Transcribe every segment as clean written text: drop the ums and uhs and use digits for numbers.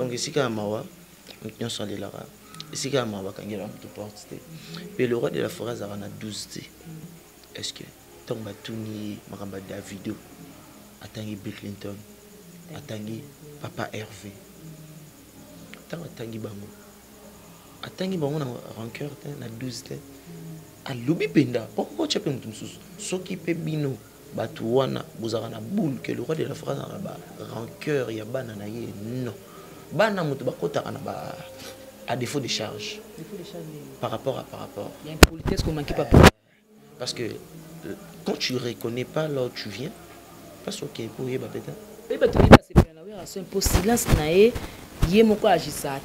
Donc ici quand mawa nous sommes allés là. Ici quand mawa quand il y a un peu porte. Mais le roi de la forêt ça en a 12 t. Est-ce que tant que Tony Maramba Davido Atangi Bill Clinton Atangi Papa Hervé tant Atangi Bango Atangi Bango na rancœur na 12 t. A lobi penda pourquoi tu peux me sous soki pe bino batu wana bozaka na boule que le roi de la forêt na ba rancœur ya bana na ye non bana mutu bakota na ba à défaut de charge par rapport il y a une politesse qu'on manque pas parce que quand tu reconnais pas là où tu viens parce que pour y babeta et bah tu c'est bien là c'est un peu silence naé yé moko agissate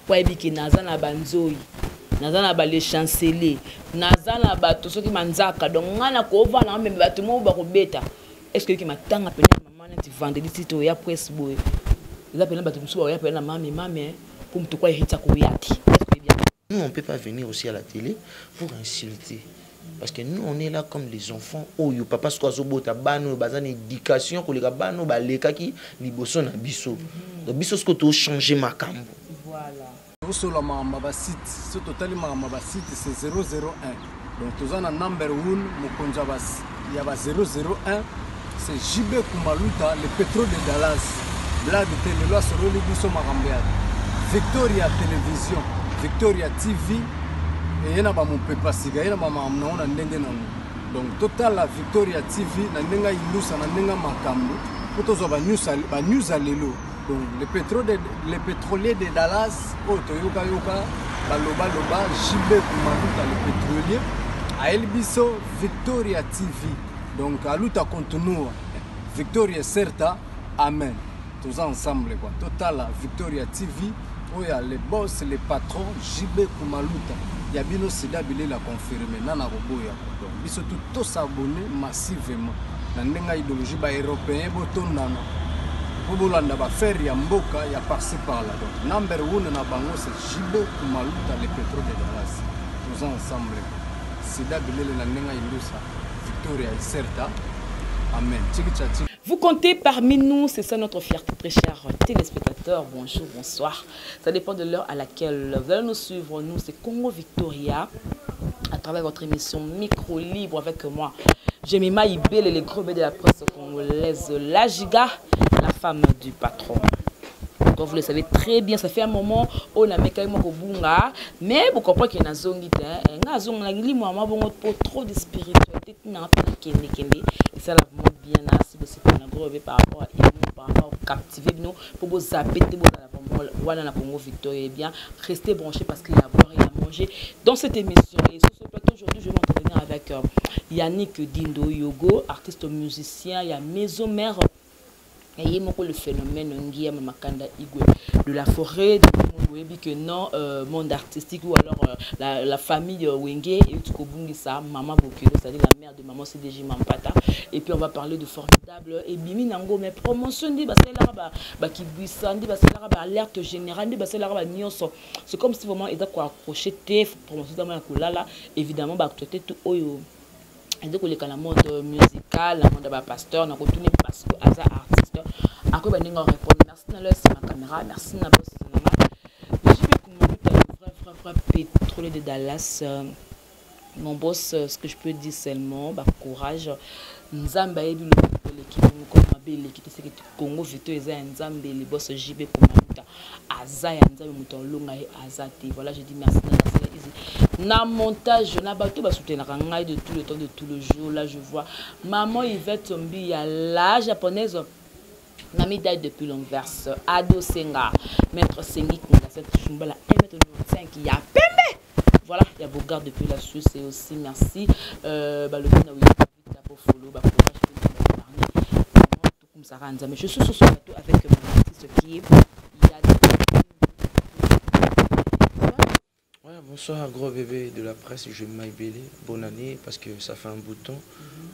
pour ebiki naza na banzoi naza na ba les chancelier naza na ba to soki manzaka donc ngana ko vana même ba tout mo ba ko beta est-ce que qui matanga pena maman na ti vendredi tito ya presse boy ils appellent ba tout so ya pena mami pour me to quoi hérita ko yati est-ce que bien nous on peut pas venir aussi à la télé pour insulter. Parce que nous, on est là comme les enfants. Oh, yo, papa, ce qu'on a beau, bano, bazan éducation, que les gars, bano, baleka qui, liboso na biso. Donc, biso, ce que tu as changé ma cambo. Voilà. Sur la mamba site, ce total mamba site, c'est 001. Donc, tu as un number 1, Mokonjabas, il y a 001. C'est JB Kumaluta, le pétrole de Dallas. Blague de télé, sur le biso marambéade. Victoria Télévision, Victoria TV. Et il y a mon papa siga, il y a ma maman na ndenge nango. Donc total la Victoria TV na ndenga ilusa na ndenga makambo. Potozo ba news alelo. Donc le pétrolier de Dallas, Toyoka yoka, baloba JB Kumaluta le pétrolier. A Elbiso Victoria TV. Donc aluta continua. Victoria certa, amen. Tous ensemble quoi. Total la Victoria TV. Oh ya les boss, les patrons JB Kumaluta. Yabino Sida Bilé l'a confirmé, Nana Roboya. Donc, ils sont tous s'abonner massivement. Dans l'idéologie européenne, pour faire Yamboka, il y a passé par là. Donc, number 1 na bango, c'est JB Kumaluta, le pétrole de Dallas. Tous ensemble. Sida Bilé l'a Victoria et certa. Amen. Vous comptez parmi nous, c'est ça notre fierté, très chers téléspectateurs. Bonjour, bonsoir. Ça dépend de l'heure à laquelle vous allez nous suivre. Nous, c'est Congo Victoria, à travers votre émission Micro Libre avec moi. Jemima Ibel et les gros bébés de la presse congolaise, la Giga, la femme du patron. Comme vous le savez très bien, ça fait un moment où on a mis bunga, mais vous comprenez qu'il y a trop de spiritualité, et ça la bien c'est pour par rapport à par rapport à captiver nous pour vous zapper voilà la Congo Victoria et bien restez branchés parce qu'il y a à boire et à manger dans cette émission. Et sur ce plateau aujourd'hui, je vais m'entretenir avec Yannick Dindo Yogo, artiste musicien, il y a Maison Mère. Et il y a le phénomène de la forêt, que non, monde artistique ou alors la famille Wenge et ça, Maman Bokilo, c'est-à-dire la mère de Maman CDJ Mampata. Et puis on va parler de formidable et Bimi Nango, mais promotion dit parce que là qui buissandi parce que là alerte générale dit parce que là c'est comme si vraiment il doit quoi accrocher promotion dans la évidemment bah tout oyo. Et donc, le monde musical, le monde pasteur, on a continué parce que as artiste. Après, on va répondre. Merci de ma caméra, merci de ma boss. Je vais vrai pétrole de Dallas. Mon boss, ce que je peux dire seulement, courage. Nzamba et l'équipe, comme ma belle équipe, c'est que Congo Victoria et Nzamba les boss JB Kumaluta. Azaya Nzamba Mouton Longa et Azate. Voilà, je dis merci. Na montage, na bateau va soutenir la de tout le temps, de tout le jour. Là, je vois maman Yvette Tombi, la japonaise. Na médaille depuis l'Anvers. Ado Senga, maître Sengi, cette chumbala 1,95 m. Il y a Pembe. Voilà, il y a Bogart depuis la Suisse et aussi merci. Le mais je suis sur ce plateau avec mon artiste qui est Ouais, bonsoir gros bébé de la presse, je m'appelle. Bonne année parce que ça fait un bout de temps.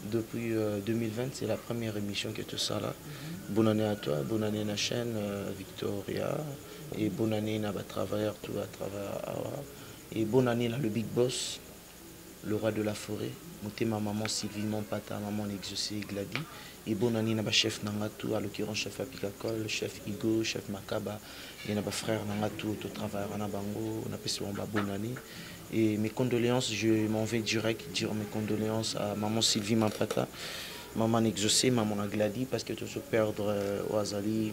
Depuis 2020, c'est la première émission que tu sors là. Bonne année à toi, bonne année à la chaîne Victoria et bonne année à travailleurs tout à travers et bonne année là le Big Boss. le roi de la forêt. Ma maman Sylvie Mampata, maman exaucée Gladi. Et bon année, na chef Nangatou, à l'occurrence chef Apicacol, chef Igo, chef Makaba. Il y a un frère Nangatou, au travail à Bango, on appelle ça bonne année. Et mes condoléances, je m'en vais direct dire mes condoléances à maman Sylvie Mampata, maman exaucée, maman Gladi, parce que tu se perdre au Azali.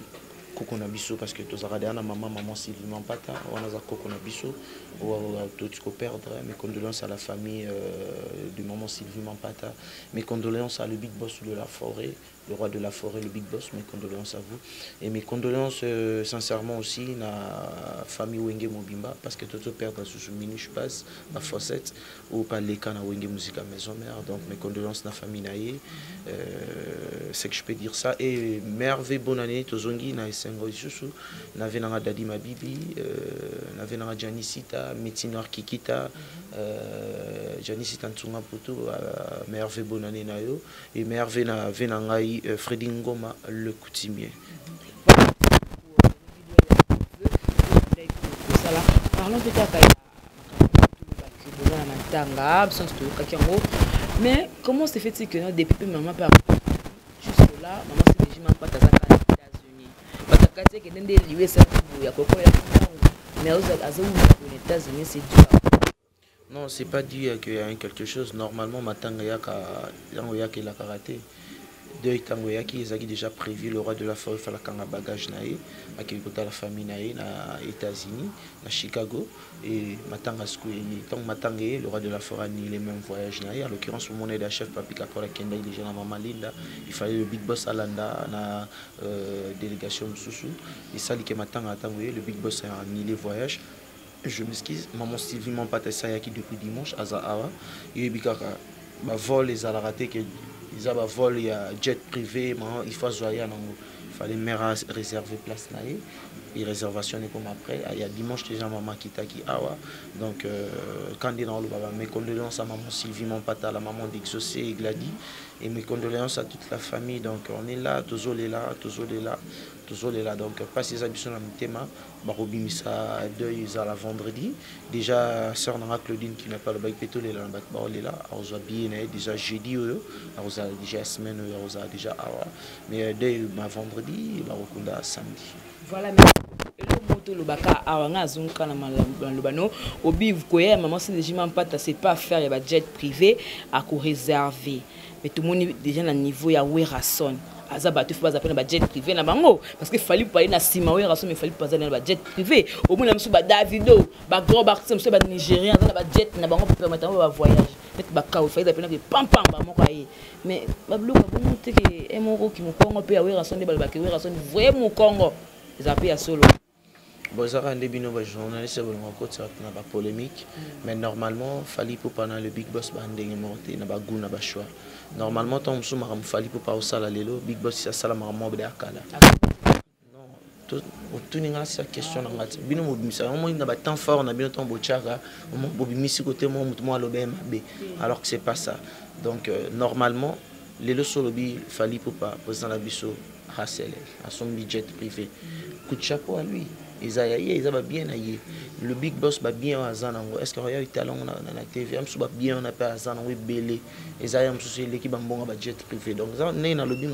Kokona biso parce que tous arrêtés à maman Sylvie Mampata on a kokona biso ou tout perdre. Mes condoléances à la famille de maman Sylvie Mampata, mes condoléances à le big boss de la forêt, le roi de la forêt, le big boss, mes condoléances à vous et mes condoléances sincèrement aussi à la famille Wenge Mobimba parce que tout perdre sous ce mini passe ma fossette ou pas les cannes à Wenge Musica maison mère, donc mes condoléances à la famille Naye, c'est que je peux dire ça et merveille bonne année tozongi na sengo isusu nave na dadi mabibi nave na Janisita Métinor Kikita Janisita Ntunga Poto merveille bonne année na yo et merveille na venangai Freddy Ngoma le coutumier. Parlons de mais comment se fait-il que depuis maman par jusque là maman se dit pas aux États-Unis parce que quand elle est liée ça il y a quoi mais aux États-Unis c'est dur. Non, c'est pas dû à qu'il y a quelque chose. Normalement, matanga yaka la karaté. Deux tango yaki ils ont déjà prévu le roi de la forêt fallait qu'on a bagage naé, à quel côté la famille naé na États-Unis, na Chicago et matanga skoué. Donc matanga le roi de la forêt ni les mêmes voyages naé. En l'occurrence mon aide à chef Papi Kakola Kenda déjà na Maman Linda. Il fallait le big boss Alanda na délégation Moussou. Et ça dit que matanga tango le big boss a ni les voyages. Je m'excuse, maman Sylvie Mampata Sayaki depuis dimanche à Zahara. Il y a un vol, les a raté, ils ont un vol, il y a jet privé, il faut zoyer. Il fallait réserver place là. Et réservation est comme après. Il y a dimanche déjà maman Kitaki Awa. Donc, quand il y a mes condoléances à maman Sylvie Mampata, la maman d'Exaucé et Gladi. Et mes condoléances à toute la famille. Donc, on est là, tous les là, tous les là. Donc, pas ces habitudes dans le thème. Barobi Missa deuil à vendredi. Déjà, sœur Nara Claudine qui n'a pas le bac pétole là, elle là. On a bien déjà jeudi, on a déjà semaine, on a déjà awa. Mais deuil vendredi, Barokunda samedi. Voilà, merci. Le moto le baka awanga zunka na malobano obi vukoya maman c'est déjà pas c'est pas faire il y a jet privé à co réserver. Mais tout le monde déjà na niveau ya Werason. Azaba tu faut pas appeler jet privé na bango parce que fallait pas aller na Sima Werason mais fallait pas aller na jet privé. Au moins na mso ba Davido, ba gros artiste mso ba Nigérien na ba jet na bango pour permettre ba voyage. Peut ba ka fallait appeler pam pam ba moko aye. Mais ba blou ba monter que emoro qui mo Congo pe ya Werason de ba ba Werason vraiment Congo. Les appels à solo. Bon, ça a des journalistes qui ont pas polémique, mais normalement, il fallait pour pendant le big boss banding monté, n'a pas goût, n'a pas choix. Normalement, tant que il fallait pour pas au salaire le big boss c'est ça la maman de akala. Non, tout le monde c'est question en fait. Bino mobimisa, au moins n'a pas tant fort, n'a bien tant bochara, au moins mobimisi côté moi l'obm b. Alors que c'est pas ça. Donc normalement, les le solobi fallait pour pas président la biso Hassel, à son budget privé. Coup de chapeau à lui. Ils ont bien aillé. Le big boss va bien à Zanango. Est-ce qu'il y a eu talent dans la TV? Ils sont bien à Zanango belé. Ils ont l'équipe en bon budget privé. Donc, ça n'est dans le big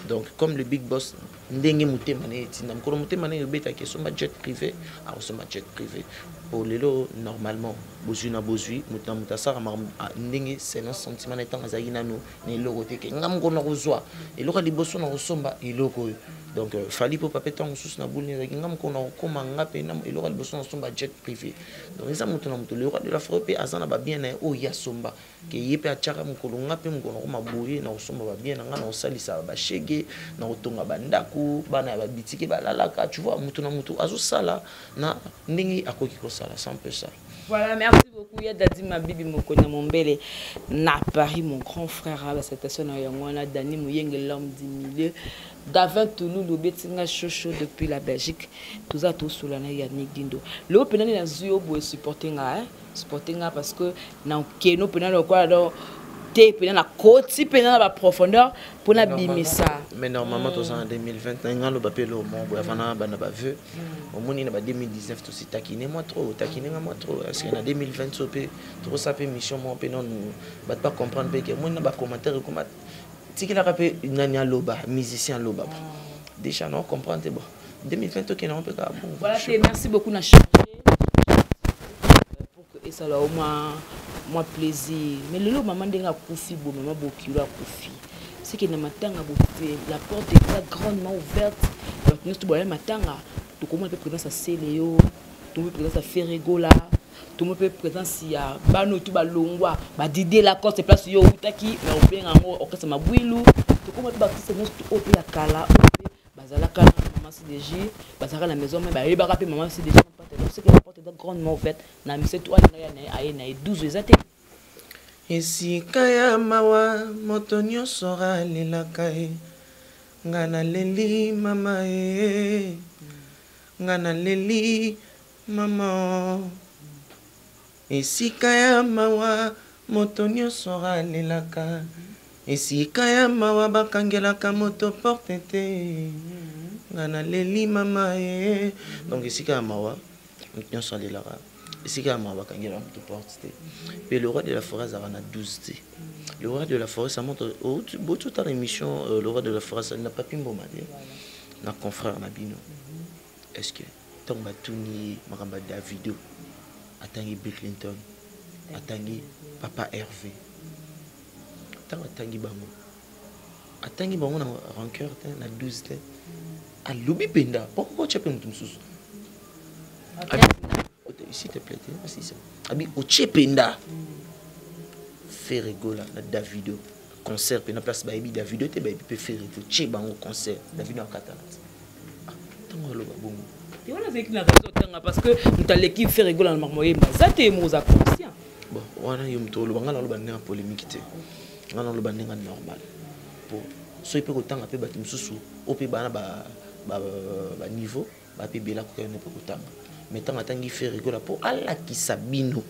donc, comme le big boss, ndenge muté mané, tinam ko muté mané beta que son budget privé, à son budget privé. Pour les lots normalement, bozuna bozui, muta sara ndenge c'est un sentiment étant azagina no, ne logoté que ngam ko na rozwa. Et loka liboso na rozomba et logo. Donc, fallait pour pas péter en sous na boule, ngam ko na koma ngapé nam et loka liboso na son budget privé. Donc, ça muta na muta le roi de la forêt azana ba bien na o ya somba que yepe achaka mukolo ngapé mukolo ko maboye na somba ba bien na ngana osalisa ba shege na otonga bandaku bana ba bitike ba lalaka tu vois mutu na mutu azo sala na ndingi akoki ko sala c'est un peu ça. Voilà, merci beaucoup. Ya Dadi Mabibi Mokona Mombele na Paris, mon grand frère à la station à Yangwana, Dani Mouyeng, l'homme du milieu, Davin Toulou, le Betinga Chocho depuis la Belgique, tout ça tout sous l'année Yannick Dindo. Le Pénal est Zuyo pour supporter parce que dans Keno Pénal quoi alors te pena na koti pena na profondeur pour na bimisa. Mais normalement tous en 2020 on le papier le monde avant na ba vœu au moins na 2019 tout c'est taquiner moi trop est-ce que en 2020 so pe trop ça pe mission moi pe non ba pas comprendre que moi na ba commentaire comment tiki la rapé nanya loba musicien loba déjà non comprendre bon 2020 ok non peut pas bon voilà merci beaucoup na changer pour que ça là au moins plaisir mais le maman denga kufi bo maman bokilo kufi c'est que na matanga bofe la porte est grandement ouverte donc nous tout matanga tout comment peut présence à Céléo tout peut présence à Ferregola tout le monde peut présence ya bano tout balongwa ba didé la côte place yo utaki mais on benga ngo okasa mabwilu tout comment ba tout nous tout au la kala bazala kala maman CDG bazala la maison mais ba yeba rapé maman CDG c'est que la porte est grandement ouverte na mise toi na 12 ezate esika ya mawa moto nyonso alelaka ye nga naleli mama ye nga naleli mama esika ya mawa moto nyonso alelaka esika ya mawa bakangelaka moto porte te nga naleli mama ye donc esika ya mawa moto nyonso alelaka esika ya mawa bakangelaka moto porte te mais le roi de la forêt a 12 t le roi de la forêt ça montre tout à l'émission le roi de la forêt ça n'a pas pu m'ommander na confrère na bino est-ce que tant batuni makamba Davido atangi Bill Clinton atangi papa Hervé tant atangi bango na rancœur na 12 t alubi penda pourquoi tu peux me sous s'il te plaît merci ça abi ochependa Ferregola na Davido concert pe na place baby Davido te baby pe faire to che bango concert Davido akatana tango lo babongo et on a vécu na raison tanga parce que nous l'équipe Ferregola na mamoyemba ça te moza conscient bon wana yo mto lo bangala lo banenga polémique te ngana lo banenga normal pour so ipe ko tanga pe bati mususu o pe bana ba niveau ba pe bela ko ne pe ko tanga mais tant atangi Ferregola pour ala kisabino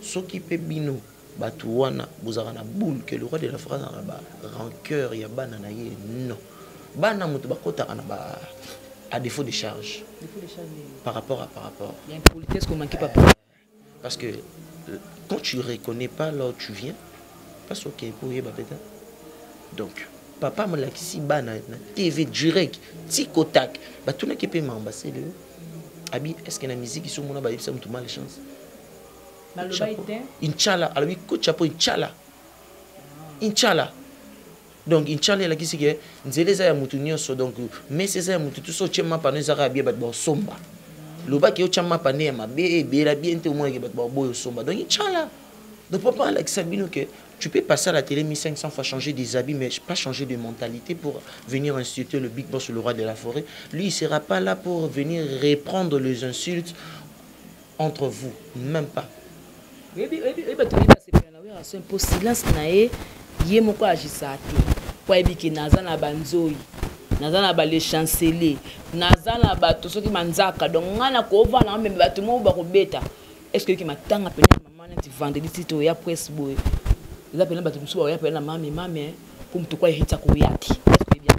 soki pe bino batu wana bozaka na boule que le roi de la France a ba rancœur ya bana na ye non bana mutu bakota na ba à défaut de charge par rapport il y a une politesse qu'on manque pas parce que quand tu reconnais pas là où tu viens parce OK pour y ba peut-être donc papa me la kisi bana na TV direct tikotak ba tuna ki pe m'ambasser le abi est-ce que la musique ils sont mona ba yebisa mutu mal chance Inch'Allah alors oui coach chapeau Inch'Allah donc Inch'Allah la kisi ke nzele za ya mutu nyonso donc mais c'est ça mutu tout so chema pané za rabia bat ba somba loba ke o chama pané ma be la bien te au moins ke bat ba boyo somba donc Inch'Allah de papa avec Sabino que tu peux passer à la télé 1500 fois changer des habits mais pas changer de mentalité pour venir insulter le big boss le roi de la forêt lui il sera pas là pour venir reprendre les insultes entre vous même pas c'est un peu silence nae yé moko agissate kwa ebiki naza na banzoi naza na ba les chancelier naza na bato soki manzaka donc ngana ko vana même bato mo ba ko beta est-ce que ki matanga pena maman na ti vendredi tito ya presse boy la pena bato msuba ya pena mami pour mtu kwa hita ko yati est-ce que bien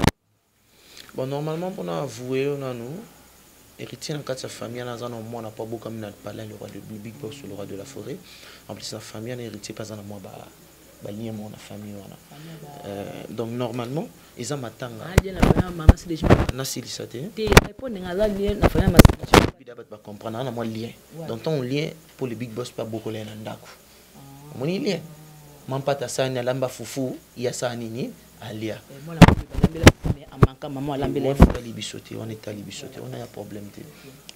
bon normalement pour avouer on a nous héritier dans sa famille dans un mois n'a pas beaucoup comme n'a pas le roi de big boss le roi de la forêt en plus sa famille n'a héritier pas dans moi ba lien mon famille donc normalement ils ont matanga maman c'est déjà na silisate te répondre ngala lien na famille ba comprendre na moi lien donc ton lien pour le big boss pas beaucoup là ndako mon lien mampata sana lamba fufu ya sana nini alia maman alambela on est à libisoté on a un problème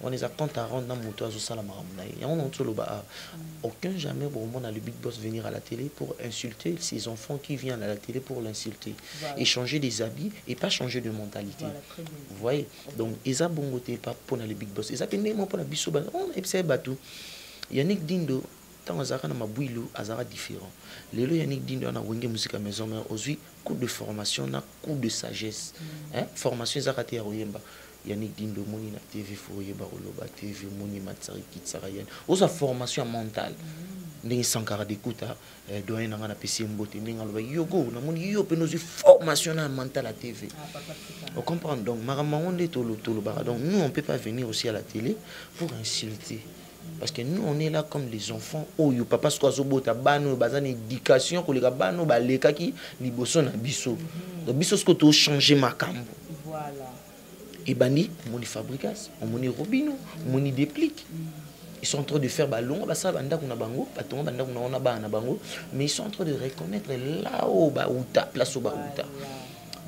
on les attend à rendre dans moto azo sala maramnaï et on entend le ba aucun jamais pour moi le big boss venir à la télé pour insulter ses enfants qui viennent à la télé pour l'insulter et changer des habits et pas changer de mentalité vous voyez donc eza bongoté pas pour le big boss eza pendement pour la biso ba on epse batou Yannick Dindo tant azara na mabwilu azara différent lelo Yannick Dindo na wenge musique à maison mais aujourd'hui coup de formation na coup de sagesse formation zakati ya royemba Yannick Dindo moni na TV foyeba oloba TV moni matsari kitsara yan osa formation mentale ndenge Sankara d'écouta doyen nanga na pesi mbote ndenge aloba yogo na moni yo pe nos formation na mental à TV. On comprend donc maramango nde tolo bara. Donc nous on peut pas venir aussi à la télé pour insulter. Parce que nous on est là comme les enfants. Oh yo papa skozo bota bano bazana éducation ko leka bano ba leka ki liboso na biso. Donc biso sko to changer makambo. Voilà. Et bani moni fabricas, on moni robino, moni déplique. Ils sont en train de faire ballon, ça banda kuna bango, batonga banda kuna ona ba na bango, mais ils sont en train de reconnaître là-haut ba uta, place au ba uta.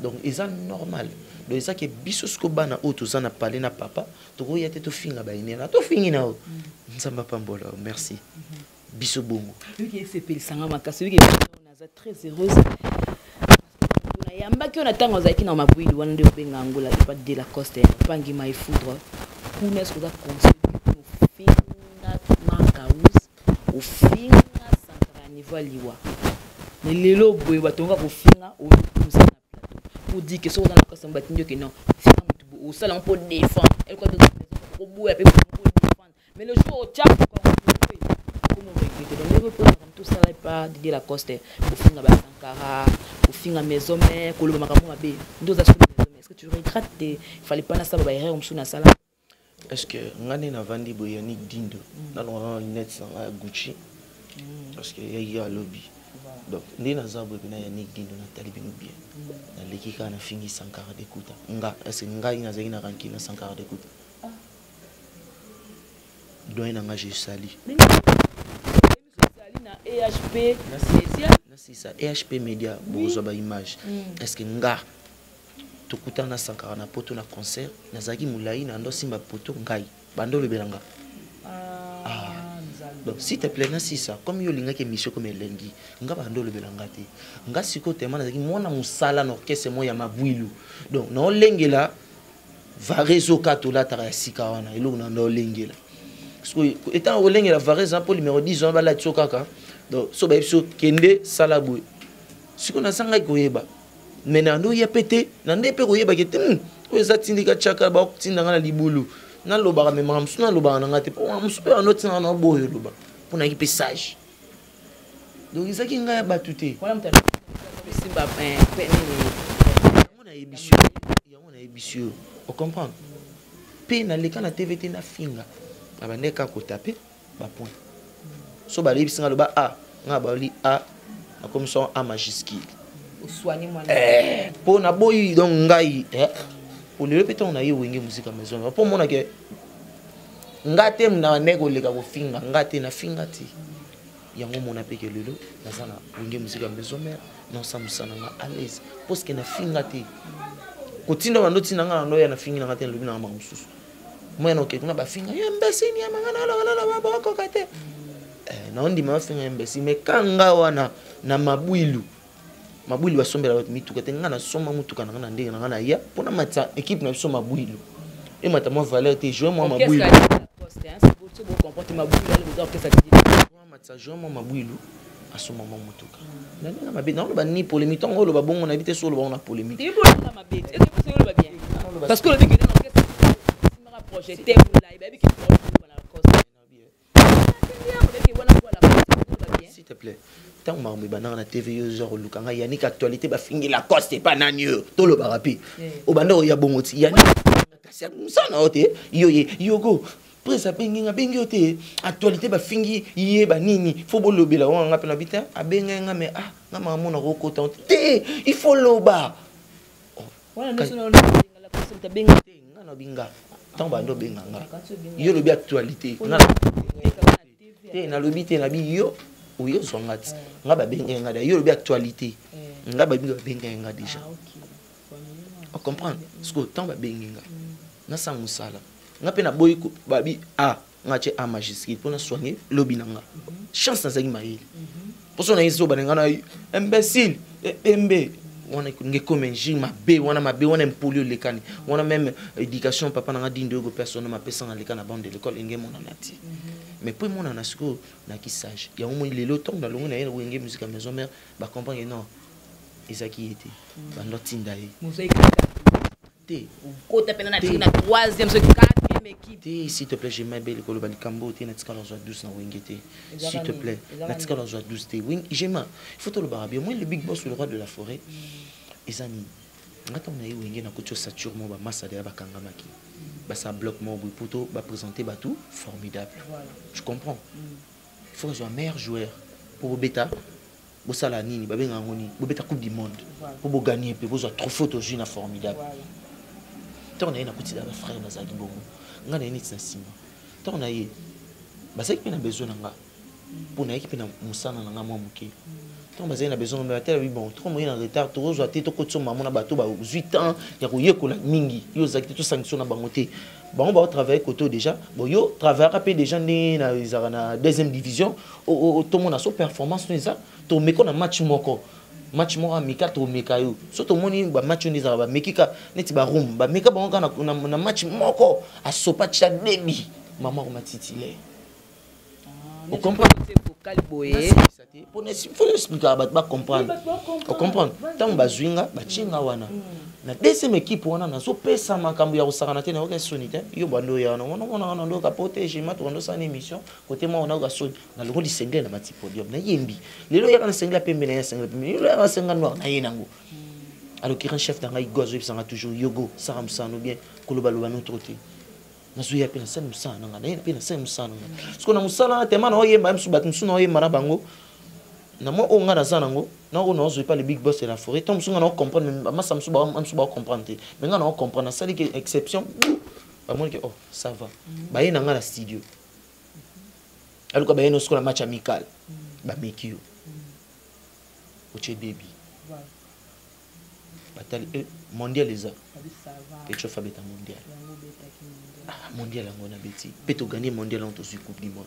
Donc c'est normal. Donc ça que bisosko bana auto ça n'a parlé na papa, to ko yate to finga ba inena, to fingi na o. Nzamba pambola, merci. Biso bongo. Lui qui c'est pel sanga makasi, lui qui est très heureuse. Na yamba ki on attend ozaki na mabwili wana ndio benga ngola pas de la coste, pangi mai foudre. Kuna est-ce que ça conseille au finga Sankara niveau liwa mais lelo boye batonga ko finga au musa na plateau pour dire que so dans la coste mbatinyo que non finga mutu au salon pour défendre elle quoi de pour boue pour défendre mais le jour au tchap comment regretter donc le pour tout ça là pas de la coste pour finga ba Sankara pour finga maison mais ko lo makambo mabe ndo za maison mais est-ce que tu regrettes il fallait pas na ça ba erreur msuna sala. Est-ce que ngane na vandi boyanik dindo na lo net sanga Gucci parce que il y a lobby donc ndi na za boy na yanik dindo na talibi no bien na lekika na fingi Sankara d'écoute nga est-ce que nga ina zaki na ranki na Sankara d'écoute doyen nga je sali na EHP na c'est ça EHP Media bozo ba image est-ce que nga tokutana Sankara na poto na concert nazaki mulai na ndo simba poto ngai bando le belanga donc s'il te plaît na ça comme yo linga ke mission comme elengi nga bando le belanga te nga siko tema nazaki mona musala na orchestre mo ya mabwilu donc na olengela varezo katola tara sika wana elo na ndo olengela parce que étant olengela varezo pour numéro 10 on va la tsokaka donc so ba biso kende salabu siko na sanga koyeba mais nando ya pété nande pe koyeba ke o ezatindika chaka ba tinanga na libulu na loba me mamsu na loba na ngate po mamsu pe anoti na boyo loba pour na ki sage donc izaki nga ba tuté voilà mtana simba pe on a ébissio on comprend pe na leka na TVT na finga abande ka ko taper ba point so ba lebisinga loba a nga ba li a comme ça a majuscule soigner moi pour na boy donc ngai pour le répéter on a eu wenge musique à maison pour moi que ngate na nego leka ko finga ngate na finga ti yango mona peke lelo na sana wenge musique à maison mais non ça musana na à l'aise parce que na finga ti ko tinda bando tinanga no ya na finga ngate lobi na mamususu moi no ke kuna ba finga yembesi ni amanga la ba ko kate na ondi ma finga yembesi mais kanga wana na mabwilu mabwilu basombela bato mituka te nga na soma mutuka na nga na ndenge na nga na ya pona matsa équipe na biso mabwilu et mata mo valeur te jouer moi mabwilu c'est pour ce beau comporter mabwilu là les orchestres moi matsa jouer moi mabwilu asoma mo mutuka na nga mabe na ba ni polémique on lo ba bongo na bité solo ba on a polémique et bon na mabe est-ce que c'est le bien parce que le dit que dans l'orchestre si me rapprocher te pour là baby qui pour la orchestre s'il te plaît tant marmé banana na TV yo genre lukanga yanik actualité ba fingi la coste pas nanio to lo barapi o bando ya bongoti yanik kasi musana ote yo go presa benginga bengi ote actualité ba fingi yé ba nini faut bolobela wanga pe na bita abenga mais nga mamu na kokota te il faut loba voilà nous sommes la coste ta benga te nga na binga tant bando benga nga yo lobi actualité nga te na lobi te na bi yo oui zongati nga ba benga nga da yo lobi actualité nga ba benga nga déjà on comprend parce que tant ba benga nga na sa musala nga pe na boy ko babi nga che a majuscule pour na soigner lobi nanga chance na zaki maïl pour ça na iso ba nga na imbécile embe wana nge comme ma be wana polio lekani wana même éducation papa na nga dindo go personne ma pesa na lekana bande de l'école nge mona nati mais pour mon anasco na qui sage il y a au moins les lotons dans le monde na wenge musique à maison mère ba comprendre non ezaki était ba ndotinda yi mosaïque te ko tapena na 3e ce 4e s'il te plaît, j'ai ma belle école, il faut leur joie douce dans Wingete. S'il te plaît, il leur joie douce. Il faut te le barabia. Moi, le big boss, le roi de la forêt, les amis, quand on a eu Wingé, on a coaché Saturne, on a massé à Bakangamaki. Ça bloque mon bout pour présenter tout formidable. Je comprends. Il faut que je sois meilleur joueur pour bêta. Pour ça, la nini, pour bêta Coupe du Monde. Pour gagner, pour avoir trop photo, je suis formidable. Tant on a un petit frère dans Zagi Bongo. On a un petit Nassima. Tant on a eu. C'est qu'il y a besoin d'un gars. Pour qu'on ait Moussa dans un moment. Tant on a besoin d'un gars. Bon, trop moyen en retard. Trop je vais te dire maman na bateau 8 ans. Il y a eu que la mingi. Il y a eu sanction na bangoté. Bon, on va travailler côté déjà. Bon, yo travaille rapide déjà dans la deuxième division. Tout le monde a son performance. Tout le monde a match moko. Match mo amika to meka yo so to moni ba match ni za ba mekika neti ba room ba meka ba ngana na match moko asopa cha debi mama ko matitile on comprend vocal boye pour expliquer ba comprendre on comprend tant ba zwinga ba chinga wana na deuxième équipe wana na so pesa makambo ya osakana te na oka sonite yo bando ya na ndo ka protéger ma to ndo sa émission côté moi on a ka son na lo di single na mati podium na yembi lelo ya na single pembe na single pembe lelo ya single noir na yenango alors qui est chef d'anga gozo il sera toujours yogo saram sano bien koloba loba no troté na zo ya pe na sen musana nga na pe na sen musana parce que na musala tema na oyemba msuba msuna oyemba na bango na moi on a na zanango na on n'ose pas le big boss de la forêt tant que on comprendre mais ça me suba comprendre mais on comprendre ça dit que exception ba moi que oh ça va ba yena nga na studio alors que ba yena score match amical ba mekio oche baby batal mondial les a et tu fais beta mondial mondial on a beti peut to gagner mondial on to sur coupe du monde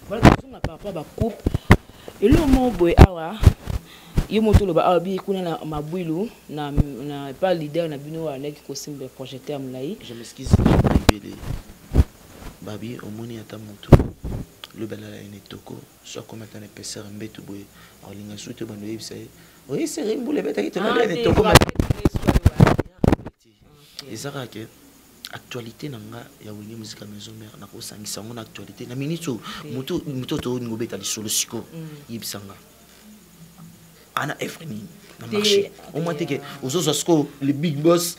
voilà par rapport à la coupe et le mot boy awa yo moto lo ba abi kuna na mabwilu na pas leader na bino wa nek ko simbe projecteur mulai je m'excuse babi omoni ata moto le balala ene toko soit comme ata na pesseur mbetu boy olinga suite bando yebisa oui c'est rimboule beta ki to na ene toko et ça que actualité nanga ya wingi musique maison mère na ko sangisa ngona actualité na minito muto to ngobeta li solo siko yibisanga ana efreni na marché au moins que aux autres sko le big boss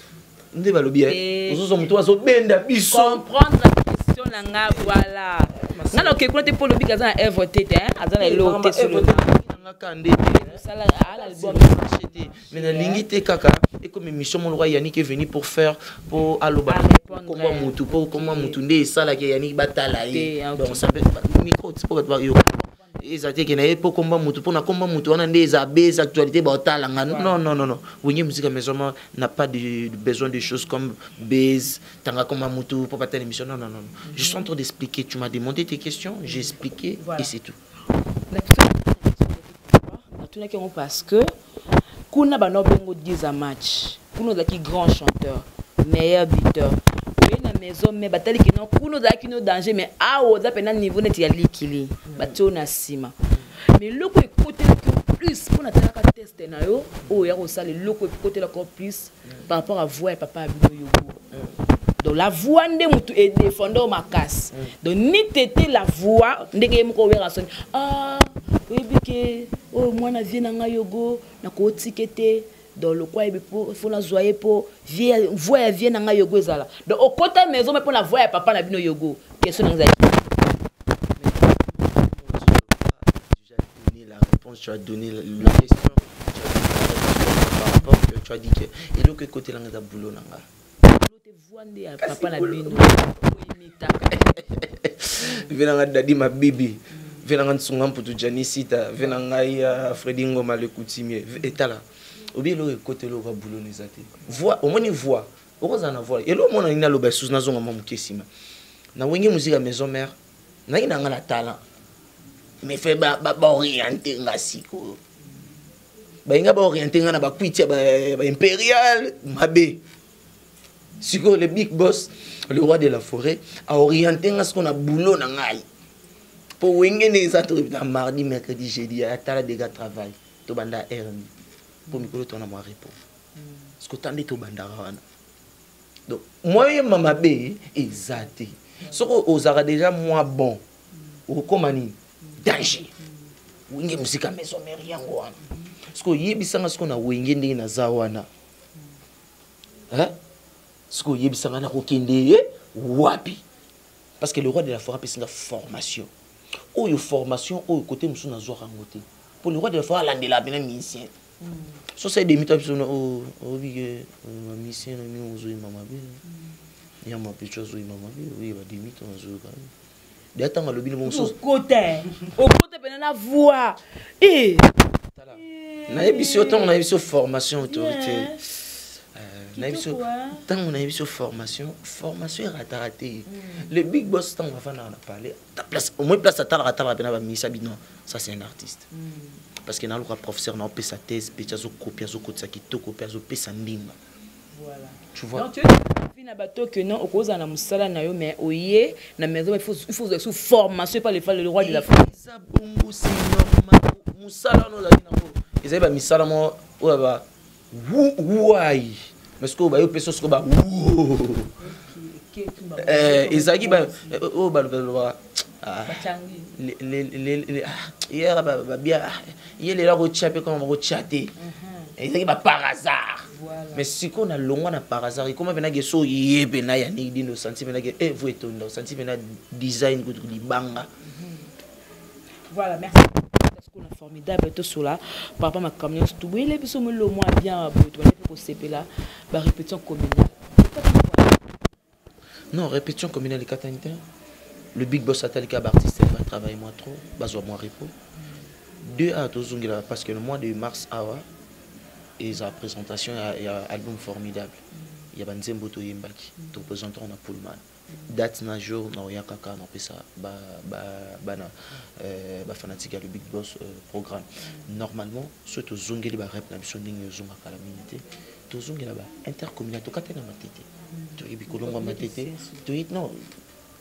ndé ba lobia aux autres muto azo benda biso comprendre la question nanga voilà ngana ke ko te pour le big azana voter hein azana lo te sur le kande sala ala album acheté mais na lingité kaka et comme émission mon roi Yannick est venu pour faire pour aloba comment mutu pour comment mutu ndé sala ke Yannick batala donc ça peut micro pour ba yo ezate ke na pour comment mutu pour na comment mutu wana ndé za base actualité ba talanga non oui musique maison n'a pas de besoin de choses comme base tanga comment mutu pour pas telle émission non je suis en train d'expliquer tu m'as demandé tes questions j'ai expliqué et c'est tout parce que kuna bano bengo 10 à match kuna zaki grand chanteur meilleur buteur et na maison mais batali ki non kuna zaki no danger mais awo za pena niveau net ya likili bato na sima mais loko écouter plus kuna taka test na yo o ya ko sala loko écouter encore plus par rapport à voix papa abino yogo donc la voix ndé mutu et défendre ma casse donc ni tété la voix ndenge mko wera son oui que oh moi na vie na yogo na ko tikete dans le coin il faut la joyer pour voix vie na yogo ezala donc au côté maison mais pour la voix papa na bino yogo question na la réponse tu as donné la question par rapport que tu as dit que et l'autre côté là nga boulot nanga papa na bino venanga dadi ma bibi venanga nsungam putu janisita venanga ya Freddy Ngoma le coutumier etala obilo côté lo ka boulot nezate voix au moins voix okoza na voix et lo mona ina lo ba sous na zonga mamukesima na wengi musique maison mère na ina ngala talent mais fait ba orienter ngasiko ba inga ba orienter ngana ba kuitia ba impérial mabe siko le big boss le roi de la forêt a orienté ce qu'on a boulot na ngai pour wenge les autres mardi mercredi jeudi à tala des gars travail to banda RN pour micro to na moi répondre parce que tandis to banda wana donc moi mama bé ezate soko ozara déjà moi bon ou comme ani danger winge musika maison mère yango wana soko yebisanga soko na wenge ndenge na zawana hein soko yebisanga na kokende wapi parce que le roi de la forêt c'est une formation ou une formation ou côté musu na zo rangote pour le roi de la forêt landela bena musicien so c'est des mitap sur oh bige musicien na mi ozo mama bé ya ma picho zo mama bé oui ba des mitap zo ka d'atanga le bino bonso côté au côté pena na voix na ebiso tant na ebiso formation autorité na ebiso tant on a ebiso formation est raté le big boss tant va na parler ta place au moins place à tala pena ba misa bino ça c'est un artiste parce que na le professeur na sa thèse petit zo copie zo kotsa kitoko pe zo pesa ndinga voilà tu vois donc tu na bato que non okoza na musala na yo mais oye na maison il faut sous formation pas le roi de la forêt ça bongo c'est normal musala no la dinamo ezali ba misala mo oya ba wai mais ce que ba yo peso ce que ba ezaki ba o ba hier ba bien hier les là rechaper comme on rechater ezaki ba par hasard mais si qu'on a longo na par hasard comment venir que so yebe na ya ni dino senti venir que vous etondo senti venir design ko di banga voilà merci parce qu'on a formidable tout cela par rapport à ma camion tout oui les biso le moins bien tu vas pour CP là ba répétition communale non répétition communale les catanité le big boss Atalika artiste va travailler moins trop bazo moins repos 2 à tozungila parce que le mois de mars awa et sa présentation il y a un album formidable il y a Banzembo to Yembaki to présentant on a Pullman date na jour na ya kaka na pesa ba fanatique le big boss programme normalement ce to zungeli ba rep na biso ndenge zunga kala minute to zungela ba intercommunal to katena matete to ibikolongo matete to non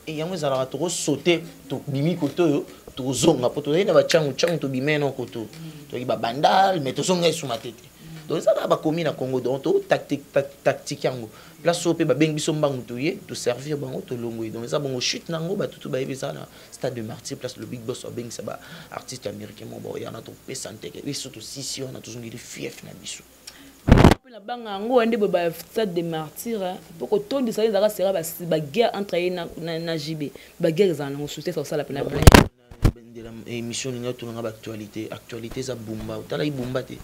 et yango ezalaka to sauter to bimi koto to zonga poto na ba changu to bimeno koto to ba bandal mais to zonga sur matete donc ça va commis na Congo donc tactique yango place au pe ba bengi biso mbangu to ye to servir bango to longo donc ça bon chute nango ba tout ba yebisa na stade de Martyr place le big boss bengi ça ba artiste américain mo bon yana to pe santé et surtout si on a toujours des fief na biso la banga ngo ande ba stade de Martyr pour que tout de ça les sera ba guerre entre na JB ba guerre za na soutien ça la pena émission ni to na ba actualité za bumba tala ibumba te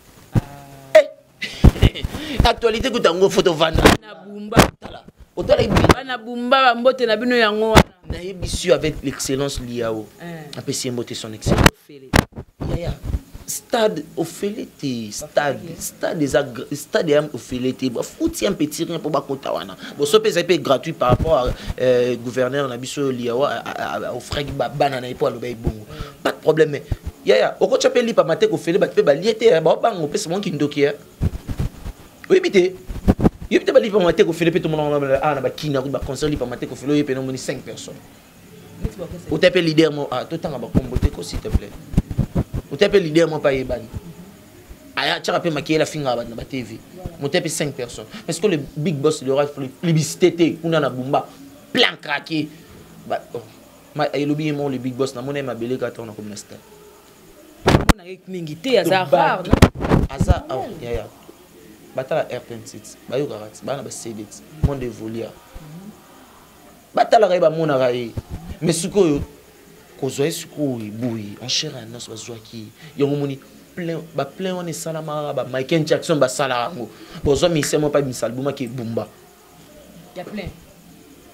actualité kutango photo vanda na bumba tala otala ibumba na bumba ba mbote na bino yango na yebisu avec l'excellence liao apesi mbote son excellence ya stade Ophelete stade Ophelete ba fouti un petit rien pour ba kota wana bo so pesa pe gratuit par rapport à gouverneur na biso liao au frère ba banana et pour le bay bongo pas de problème mais ya oko chapeli pa maté ko fele ba pe ba liete ba bango pesa mon kindoki oui bité yebite ba lipa maté ko fele pe tout le monde na ba kina ba concert lipa maté ko fele yepé non 5 personnes ou tape leader mo tout temps ba comboter ko s'il te plaît ou tape leader mo pa yebani aya tchara pe makiela finga ba na ba TV mo tape 5 personnes parce que le big boss le roi plébiscité kuna na bumba plein craqué ba ma elobi mo le big boss na mona ma belé ka tona comme nesta mona ngité azar azar ya batala R26 bayo garati bana ba CDT monde volia batala ga ba mona ga mais suko kozoe suko boui en cher à nos bazwaki yango moni plein on est salama ba Michael Jackson ba sala ngo bozo mi semo pa misal buma ke bumba ya plein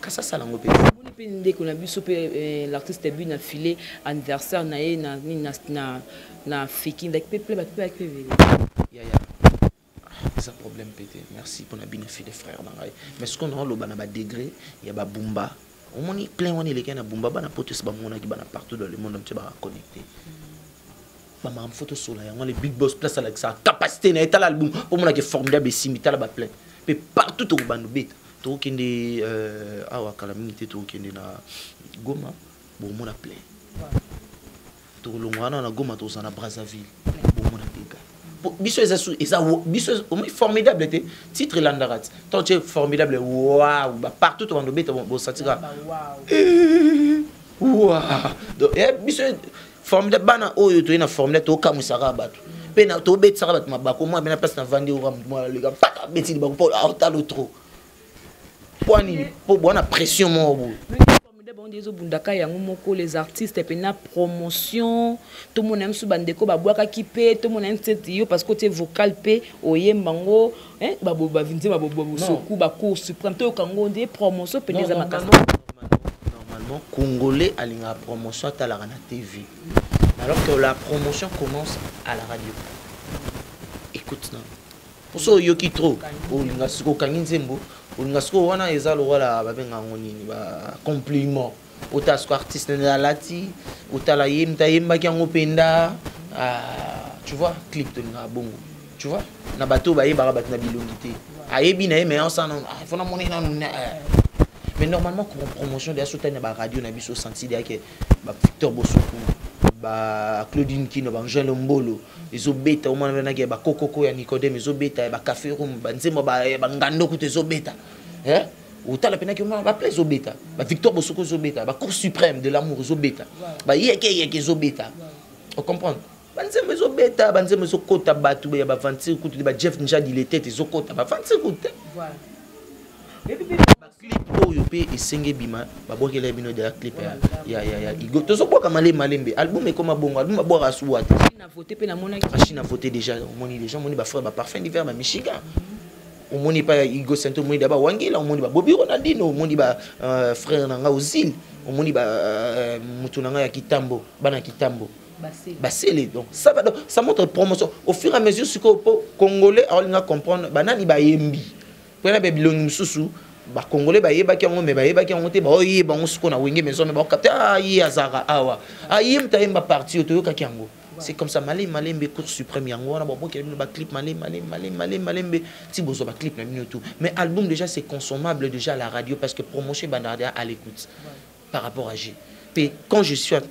kasa salango pe buni pe ndeko na biso pe l'artiste bu na filé anniversaire na ye na faking avec pe plein ba pe avec ya c'est un problème pété merci pour la bien fait les frères mais ce qu'on a le bana ba degré il y a ba bumba on moni plein on est les na bumba bana potes ba mona ki bana partout dans le monde on ba connecté ba ma photo sur là on les big boss place avec sa capacité na état l'album pour mona ki formidable simita là ba plein mais partout au banu bête to kende awa calamité to kende na Goma bon mona plein to longwana na Goma to na Brazzaville bon mona dégâts biso formidable titre landarat tant tu es formidable waouh partout on obéit bon satira waouh donc biso formidable bana oyo to ina formidable to kamusaka bato pe na to bet saka bato mabako moi bena place na vandi o moi les gars paka beti ba ko talo trop poani po bona pression mo bon des obundaka yango moko les artistes et na promotion tout le monde aime sou bandeko ba boaka kipe tout le monde aime yo parce que tu vocal pe oyembango hein ba vinze ba soku ba cour suprême to kango des promotion pe des amakasi normalement congolais alinga promotion à la TV alors que la promotion commence à la radio écoute non pour ça yoki trop olinga siko kanginzembo Olingasko wana ezalo wala babenga ngonini ba compliment otasko artiste na lati otala yemta yemba ki ngopenda tu vois clip de na bongo tu vois na bato ba yeba ba na bilongité ayebi na mais ensemble il faut na monena mais normalement comme promotion de la na ba radio na biso senti de que ba Victor Bosoku ba Claudine Kino ba Angel Mbolo ezobeta au moins na ke ba kokoko ya Nicodème ezobeta ba café room ba nzemo ba ngando kuto ezobeta utala pena ke ba place ezobeta ba Victor Bosoko ezobeta ba cour suprême de l'amour ezobeta ba yeke ezobeta on comprend ba nzemo ezobeta ba nzemo ezokota batu ba 26 kuto ba Jeff Njadi les têtes ezokota ba 26 kuto voilà clip oyo pe esenge bima babokela bino de la clip ya igo tozoboka malembe album ekoma bongo album babora suwate na voté pe na mona Chine a voté déjà moni déjà moni ba frère ba parfum d'hiver ba Michigan on moni pas Igo Santo moni d'aba wangila on moni ba Bobby Ronaldinho on moni ba frère nanga Ozil on moni ba mutu nanga ya Kitambo bana Kitambo basele donc ça montre promotion au fur et à mesure ce que congolais on comprendre banani ba yembi pena be bilongi mususu ba congolais ba yeba ki ngo me ba yeba ki ngo te ba oyeba ngo suko na wenge maison me ba capter yi azara awa ayim ta yemba parti to yoka kiango c'est comme ça malembe cour suprême yango wana ba bokela ba clip malembe ti bozo ba clip na minuto mais album déjà c'est consommable déjà à la radio parce que promotion bandardia à l'écoute par rapport à G. Et quand je suis en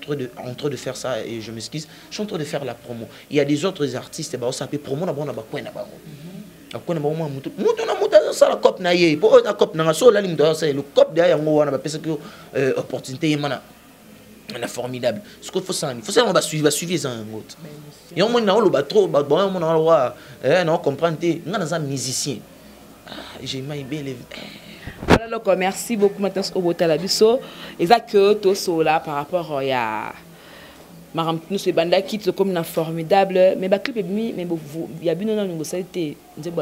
train de faire ça et je m'excuse, je suis en train de faire la promo. Il y a des autres artistes bah on s'appelle promo na bon na ba quoi na ba akona ba mo mutu na mutu ça la cop na ye po na cop na so la ligne de ça le cop derrière yango wana ba pesa que opportunité yemana na formidable ce qu'il faut ça on va suivre ça un autre et on na lo ba trop ba bon on na wa non comprendre nga na za musicien j'ai mal belle. Voilà donc merci beaucoup maintenant au Botala Biso exact que tout cela par rapport à Maram nous c'est banda quitte comme une formidable mais ba clip mais il y a bien dans une société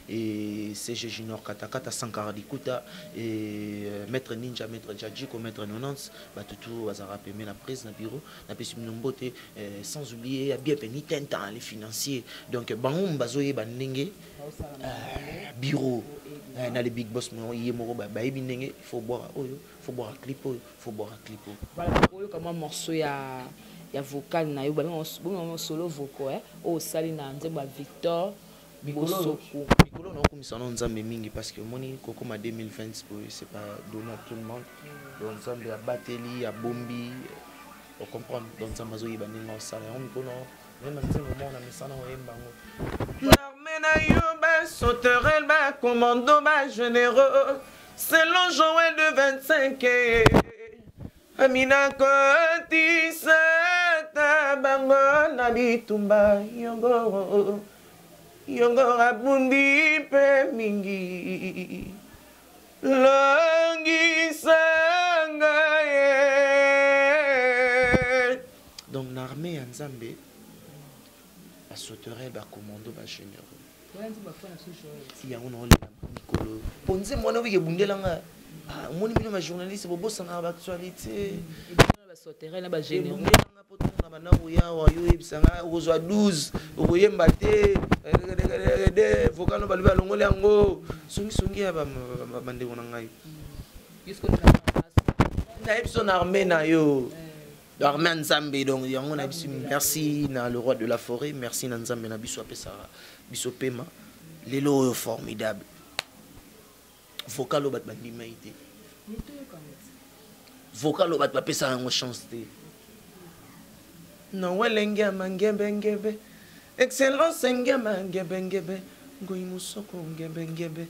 et c'est Junior Katakata Sankara Dikuta et maître Ninja maître Jadjiko maître 90 ba tout azara paiement la prise na bureau na pesi mnombote sans oublier bien pénitent les financiers donc bangum bazoye bandenge bureau na les big boss mo yemoro ba yebi ndenge il faut boire un clip voilà oyo comme morceau ya vocal na yo ba solo vocal au sali na nzemba Victor Bosoku Mikolo na komisa na nzambe mingi parce que moni koko ma 2020 c'est pas donné à tout le monde donc nzambe ya bateli ya bombi on comprend donc nzambe zo yeba ninga osala on mikolo même nzemba mo na misana o yembango l'armée na yo ba sauterelle ba commando ba généreux c'est long Joël de 25 Amina Koti Sata Bango na bitumba yongo abundi pe mingi longi sangaye donc l'armée en Zambie la sauterelle ba commando ba généraux si ya on a Nicolo ponze mwana wi bundela nga moni bino ma journaliste bo bossa na actualité ba sauterelle ba généraux nga potona bana oya wa yo ebisanga ozwa 12 okoyemba te de vokano bali ba longole yango songi ya ba bandeko na ngai jusqu'au na epson armée na yo l'armée nzambe donc yango na biso merci na le roi de la forêt merci na nzambe na biso apesa biso pema lelo formidable vocal bat bandimaité vocal bat pesa yango chance te non welenga mangembe Excellence ngema ngebe ngoi musoko ngebe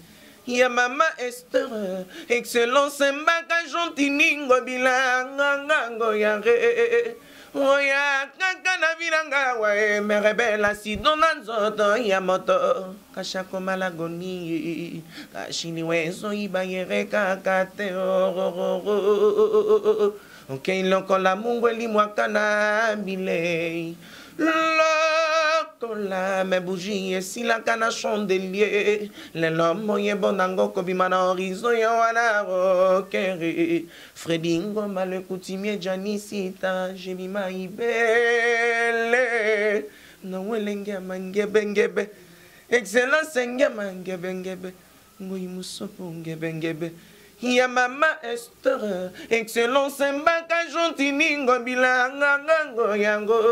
ya mama Esther excellence mbaka jontiningo bilanga ngango ya re oya kaka na vilanga wa merebela sidona nzoto ya moto kashako malagoni kashini wezo ibayere kaka te okay lokola mungu elimwaka na bilei la me bougie si la cana chandelier le l'homme ye bonango kobimana horizon ya wana rokere Fredingo male coutumier Janisita jemima ibele na welenge mangebe excellence ngebe ngoi musopo ngebe ya mama Esther excellence mbaka jontiningo bilanga ngango yango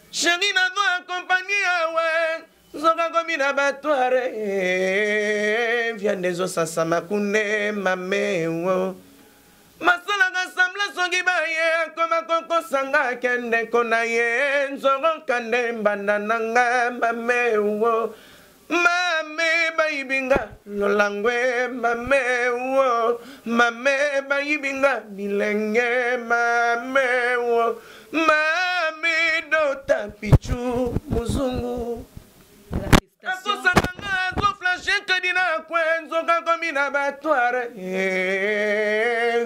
chérie n'a pas accompagné ouais zoka komi na batware via des osasa makune mamewo masala ka sambla songi baye koma koko sanga kende kona ye nzoro kande bandananga mamewo mame bayibinga lolangwe mamewo mame bayibinga bilenge mamewo mame dota pichu muzungu akosanga azo flashe kadina kwenzo kakomina batware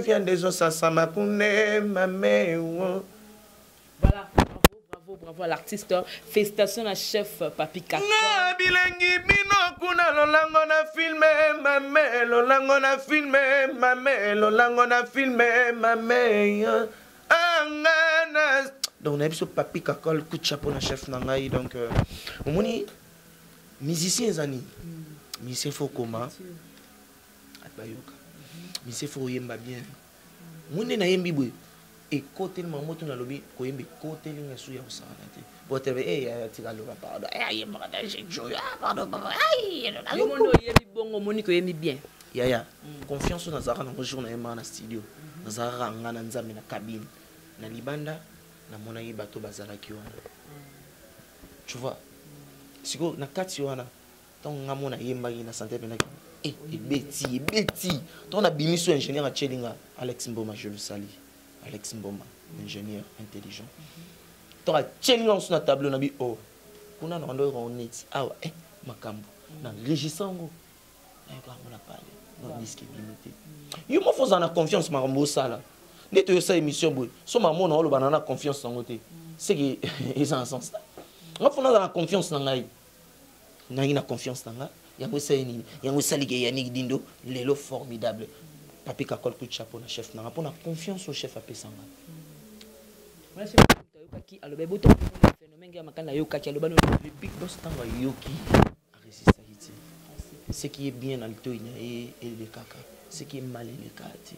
vient des osasa makune mamewo. Voilà, bravo à l'artiste. Félicitations à chef Papi Kakol. Na bilengi bino kuna lolango na filme mame lolango na filme mame lolango na filme mame angana. Donc on a vu Papi Kakol coup de chapeau na chef nangai donc omoni musicien zani musicien faut comment atbayoka musicien faut yemba bien mune na yembi boy et côté maman tu na lobi ko yembi côté linga su ya usana te bote be tika lo pardon yemba da joyo pardon yo mondo yembi bongo moni ko yembi bien ya confiance na zaka na jour na yemba na studio na zaka ngana nzambe na cabine na libanda na mona yi bato bazala ki wana tu vois siko na kati wana ton ngamona yemba na santé pena beti ton na bimiso ingénieur a chelinga Alex Mboma je le salue Alex Mboma ingénieur intelligent ton a chelinga sur na tableau na bi oh kuna na ndo roneti awa makambo na regisango ka mona parler non disque limité yo mo faut en confiance makambo sala neto yo sa émission boy so maman na oloba na confiance en côté c'est que ils en sens on faut na confiance na ngai na confiance na ngai yango sayini yango salige Yannick Dindo lelo formidable Papi Kakol coup de chapeau na chef na pour na confiance au chef apesanga voilà chef yoki aloba boto phénomène ya makana yoki aloba no le big boss tanga yoki a résister ce qui est bien dans le toina et le kaka ce qui est mal le kati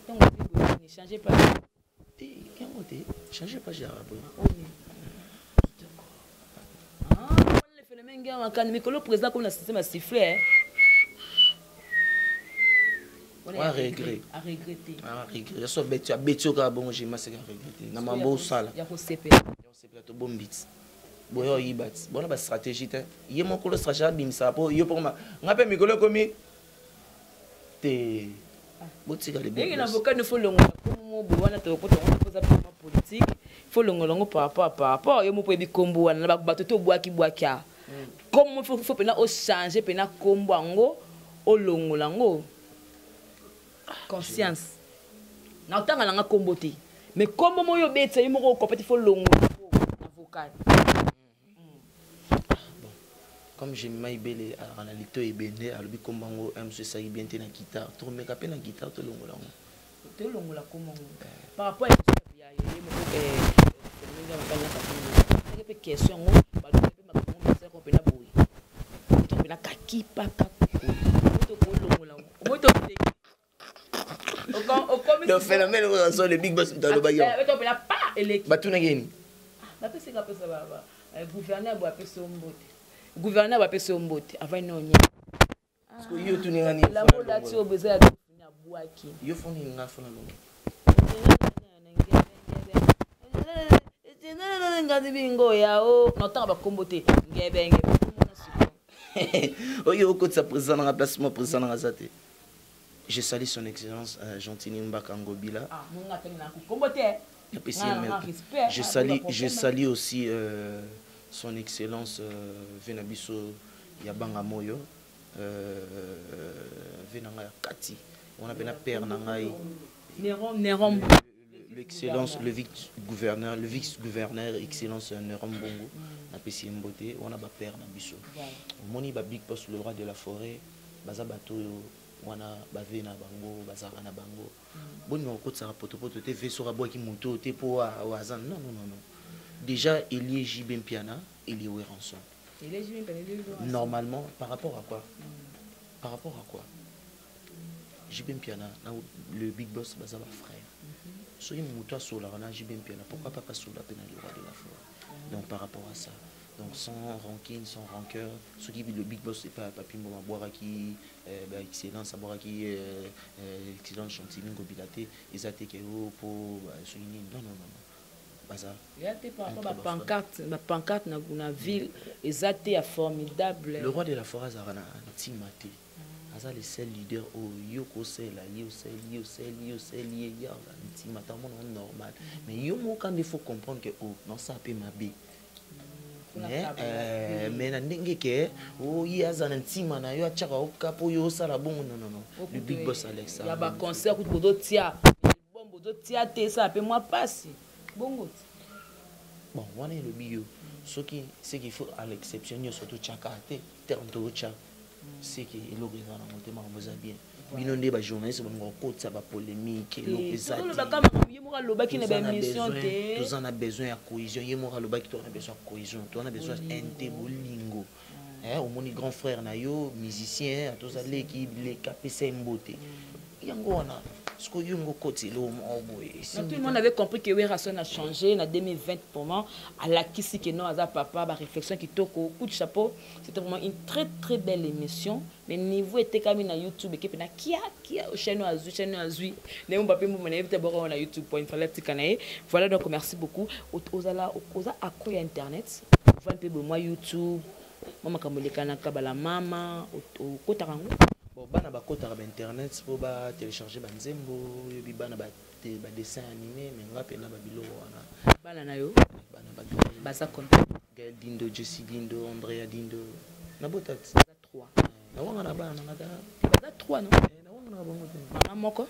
donc ne changez pas changez pas Gérard le phénomène gars makana mikolo président comme le système a sifflé à regretter so betio ka bon j'ai ma c'est à regretter na mambo sala ya ko sepe to bombit boyo yibat bona ba stratégie te yemo ko le stratégie bimsa po yo pour ma ngape mikolo komi te botika le bien avocat ne faut longo comme mo wana to ko to poser politique faut longo par rapport yo mo po bi kombo wana ba bato to boaki comme faut pena o changer pena kombo ngo o longo lango conscience na tanga nga kombo te mais kombo mo yo beta yo mo ko kopeti faut longo avocat comme j'ai maïbelé à la lito et bende à l'obi kombango MC ça y bien te na guitare to me kapé na guitare to longo lango la kombango par rapport à ya mo nga makana ka ni pe question ngo ba do pe makambo message ko pena boy to pena kaki pa ka to ko longo lango mo to le phénomène où le big boss dans le baillon to pena pa eleki batuna geni ba pesa ka pesa baba gouverneur bo apesa mbote gouverneur va passer au mbote avant non nya parce que yo tuni ngani la bola ti obeza ya kunya buaki yo foni nga fona longo non ngadi bingo yao notanga bakombote ngebenge oyo okotisa président na place mo président na zate. Je salue son excellence Gentini Mbaka Ngobila. Ah mon appelle na kombote. Je salue aussi son excellence Venabiso Yabanga Moyo Venanga Kati. On appelle la père Nangai. Néron. L'excellence, le vice-gouverneur, excellence Néron Bongo, na pesi mbote, on a ba père Nabiso. Moni ba big boss le roi de la forêt, baza bato wana bavena bango, bazaka na bango. Boni on côté ça poto te vaisseau rabo ki moto te po wazan. Non. Déjà il y a JB Mpiana, il y a Ranson. Normalement par rapport à quoi? JB Mpiana, le big boss baza ba frère. Soyez moto sur la rana JB Mpiana, pourquoi pas sur la peine le roi de la forêt? Donc par rapport à ça, donc sans rancune, sans rancœur, ce qui le big boss c'est pas papi moma boire qui excellence à boire qui excellence Chantilly Ngobilate, ils attaquent pour souligner non. Baza. Il y a des pancarte na guna ville, ils attaquent formidable. Le roi de la forêt Zarana Timate. Aza le seul leader au yoko c'est la yo normal mais yo mo quand il faut comprendre que oh non ça peut m'abi mais na ndenge ke oh yaza na ntima na yo achaka okapo yo sala bon non le big boss Alex ya ba concert ku bodo tia bombo do tia te ça peut moi passer bongo bon wana le bio ce qu'il faut à l'exception yo surtout chaka te terme to chaka c'est que l'organisation a monté ma bien. Bino nde ba journaliste ba ngoko tsa ba polémique l'organisation. Tous en a besoin de cohésion. Yemora loba qui a besoin de cohésion. Tu as besoin d'interbolingo. Au moni grand frère na yo musicien, tous l'équipe les KPC Mbote. Yango wana ce que yo côté lo moboy. Tout le monde avait compris que Werason a changé en 2020 pour moi à la kisi que non aza papa ba réflexion qui toko coup de chapeau, c'était vraiment une très belle émission mais niveau était comme na YouTube et qui na kia chaîne azui ne mbapé mo na éviter bora na YouTube pour une fallait tikanae. Voilà donc merci beaucoup aux à internet voilà peu moi YouTube mama kamolekana kabala mama au kotarango. Bon, bana ba kota ba internet pour ba télécharger ba nzembo yobi bana ba dessin animé mais nga pena ba bilo wana bana na yo bana ba baza kon Gaël Dindo, Jessie Dindo, Andrea Dindo na botat 3 na wanga na bana ngata baza 3 non na wanga na bango mama moko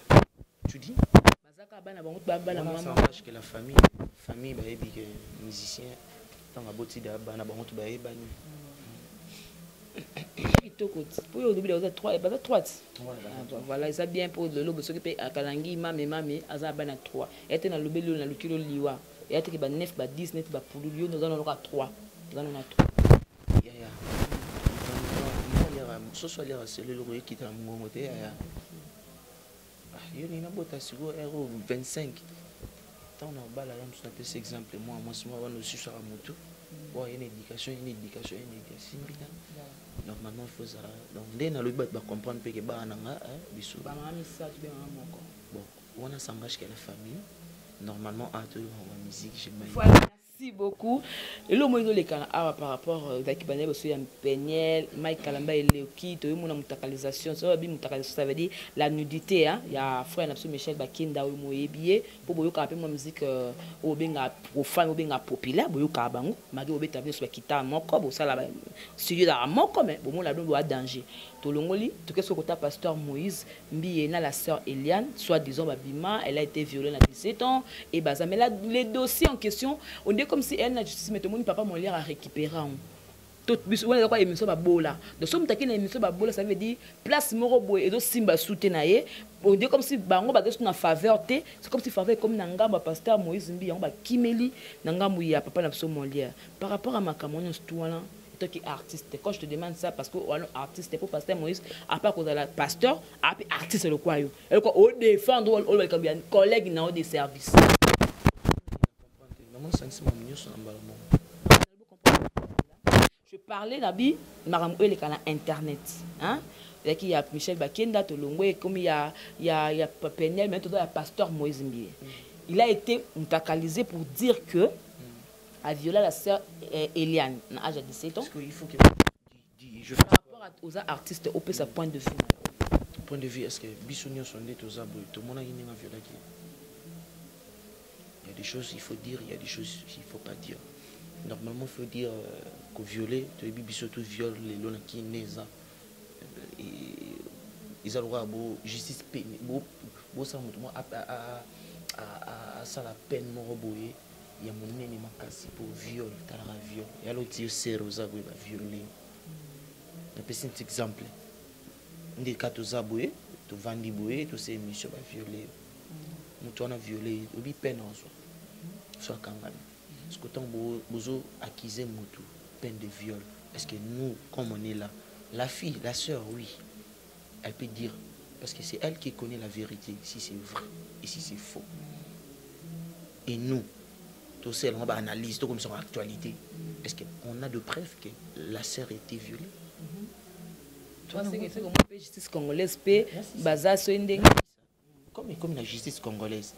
tu dis baza ka bana bango bana maman que la famille ba ebi que musicien tant ba boti da bana bango to ba ebani voilà ça bien pour le lobo soki pe akalangi mame azaba 3 était na lobelo na lukilo liwa et était ba 9 ba 10 net ba pululio nous allons à 3 nous allons à 3 ya so so lera c'est le logo qui ta mongo te ya yo ni na bota sigo euro 25 tant na bala ya mso na pese exemple moi on aussi sur moto ouais une éducation normalement il faut ça donc dès na lobi ba comprendre que ba nanga biso ba mama misa tu be mama moko bon on a s'engage que la famille normalement à tout la musique j'aime voilà merci beaucoup et le moyo le kana par rapport avec banel aussi ya Peniel Mike Kalamba et Leoki to yo na mutakalisation ça bi mutakalisation ça veut dire la nudité hein ya frère Napso Michel Bakinda o moyebié pour boyo ka pe musique o benga profane o benga populaire boyo ka bango magi o beta biso kita moko bo sala studio da moko mais bo mo la do danger to longoli to qu'est-ce que ta pasteur Moïse Mbiye na la sœur Eliane soit disons babima elle a été violée à 17 ans et baza mais là les dossiers en question on dit comme si elle n'a justice mais tout le monde papa mon lire à récupérer tout biso on quoi émission ba bola donc somme taki na émission ba bola ça veut dire place moro boy et do simba soutenaye on dit comme si bango ba na faveur té c'est comme si faveur comme na ngamba pasteur Moïse Mbi on ba kimeli na ngambu ya papa na biso mon lire par rapport à ma camonne tout là toi qui artiste quand je te demande ça parce que on artiste pour pasteur Moïse à part cause la pasteur à artiste le quoi yo et quoi au défendre au comme bien collègue na des services je parlais d'habit maramou les canaux internet hein il y a Michel Bakenda Tolongwe comme il y a Peniel mais tout le pasteur Moïse Mbiye il a été mutakalisé pour dire que a violé la sœur Eliane à l'âge de 17 ans. Parce qu'il faut que par rapport aux artistes au sa point de vue. Point de vue, est-ce que Bissonio sont des tout le monde a une violé? Il y a des choses qu'il faut dire, il y a des choses qu'il ne faut pas dire. Normalement, il faut dire que violer, tu as Bissonio viole les lois qui naissent. Ils ont le droit à justice pénale. Ça la peine, il y a mon nez pour viol, viol. Il y a l'autre qui est violer. Je peux un exemple. Des cas de zaboué, de vandiboué, tous ces émissions violées. Nous avons violé, il y a peine en soi. Soit Kangami. Parce que tant que vous accusez Moutou, peine de viol, est-ce que nous, comme on est là, la fille, la sœur, oui, elle peut dire, parce que c'est elle qui connaît la vérité, si c'est vrai et si c'est faux. Et nous, tout ça, on va analyser tout comme son actualité. Est-ce qu'on a de preuves que la sœur a été violée? C'est comme la justice congolaise, comme la justice congolaise,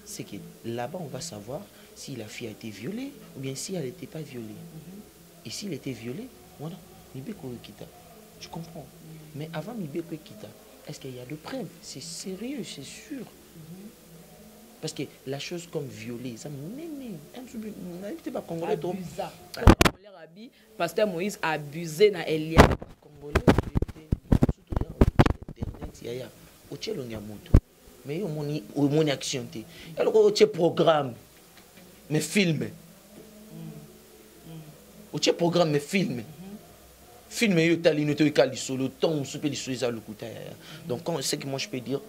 c'est que là-bas, on va savoir si la fille a été violée ou bien si elle n'était pas violée. Et s'il était violé, voilà, tu comprends. Mais avant Mibeko Kita, est-ce qu'il y a de preuves? C'est sérieux, c'est sûr. Parce que la chose comme violer, ça n'était pas congolais. Pasteur Moïse a abusé dans Elia. Congolais, mais il y a une action. Il y a un programme, mais film. Il y a un programme, mais film. Film, il y a le temps, donc, ce que moi je peux dire,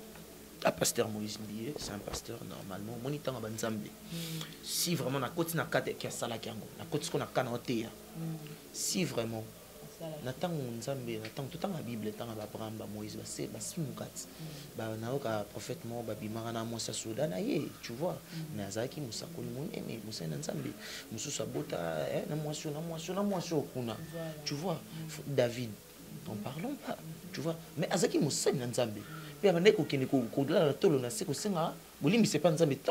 à pasteur Moïse Mbié, c'est un pasteur normalement. Si vraiment, si vraiment, tout la Bible, Moïse, tu vois, tu vois, David, n'en parlons pas, tu vois, mais Azaki Moussa Nzambe. Puis à tant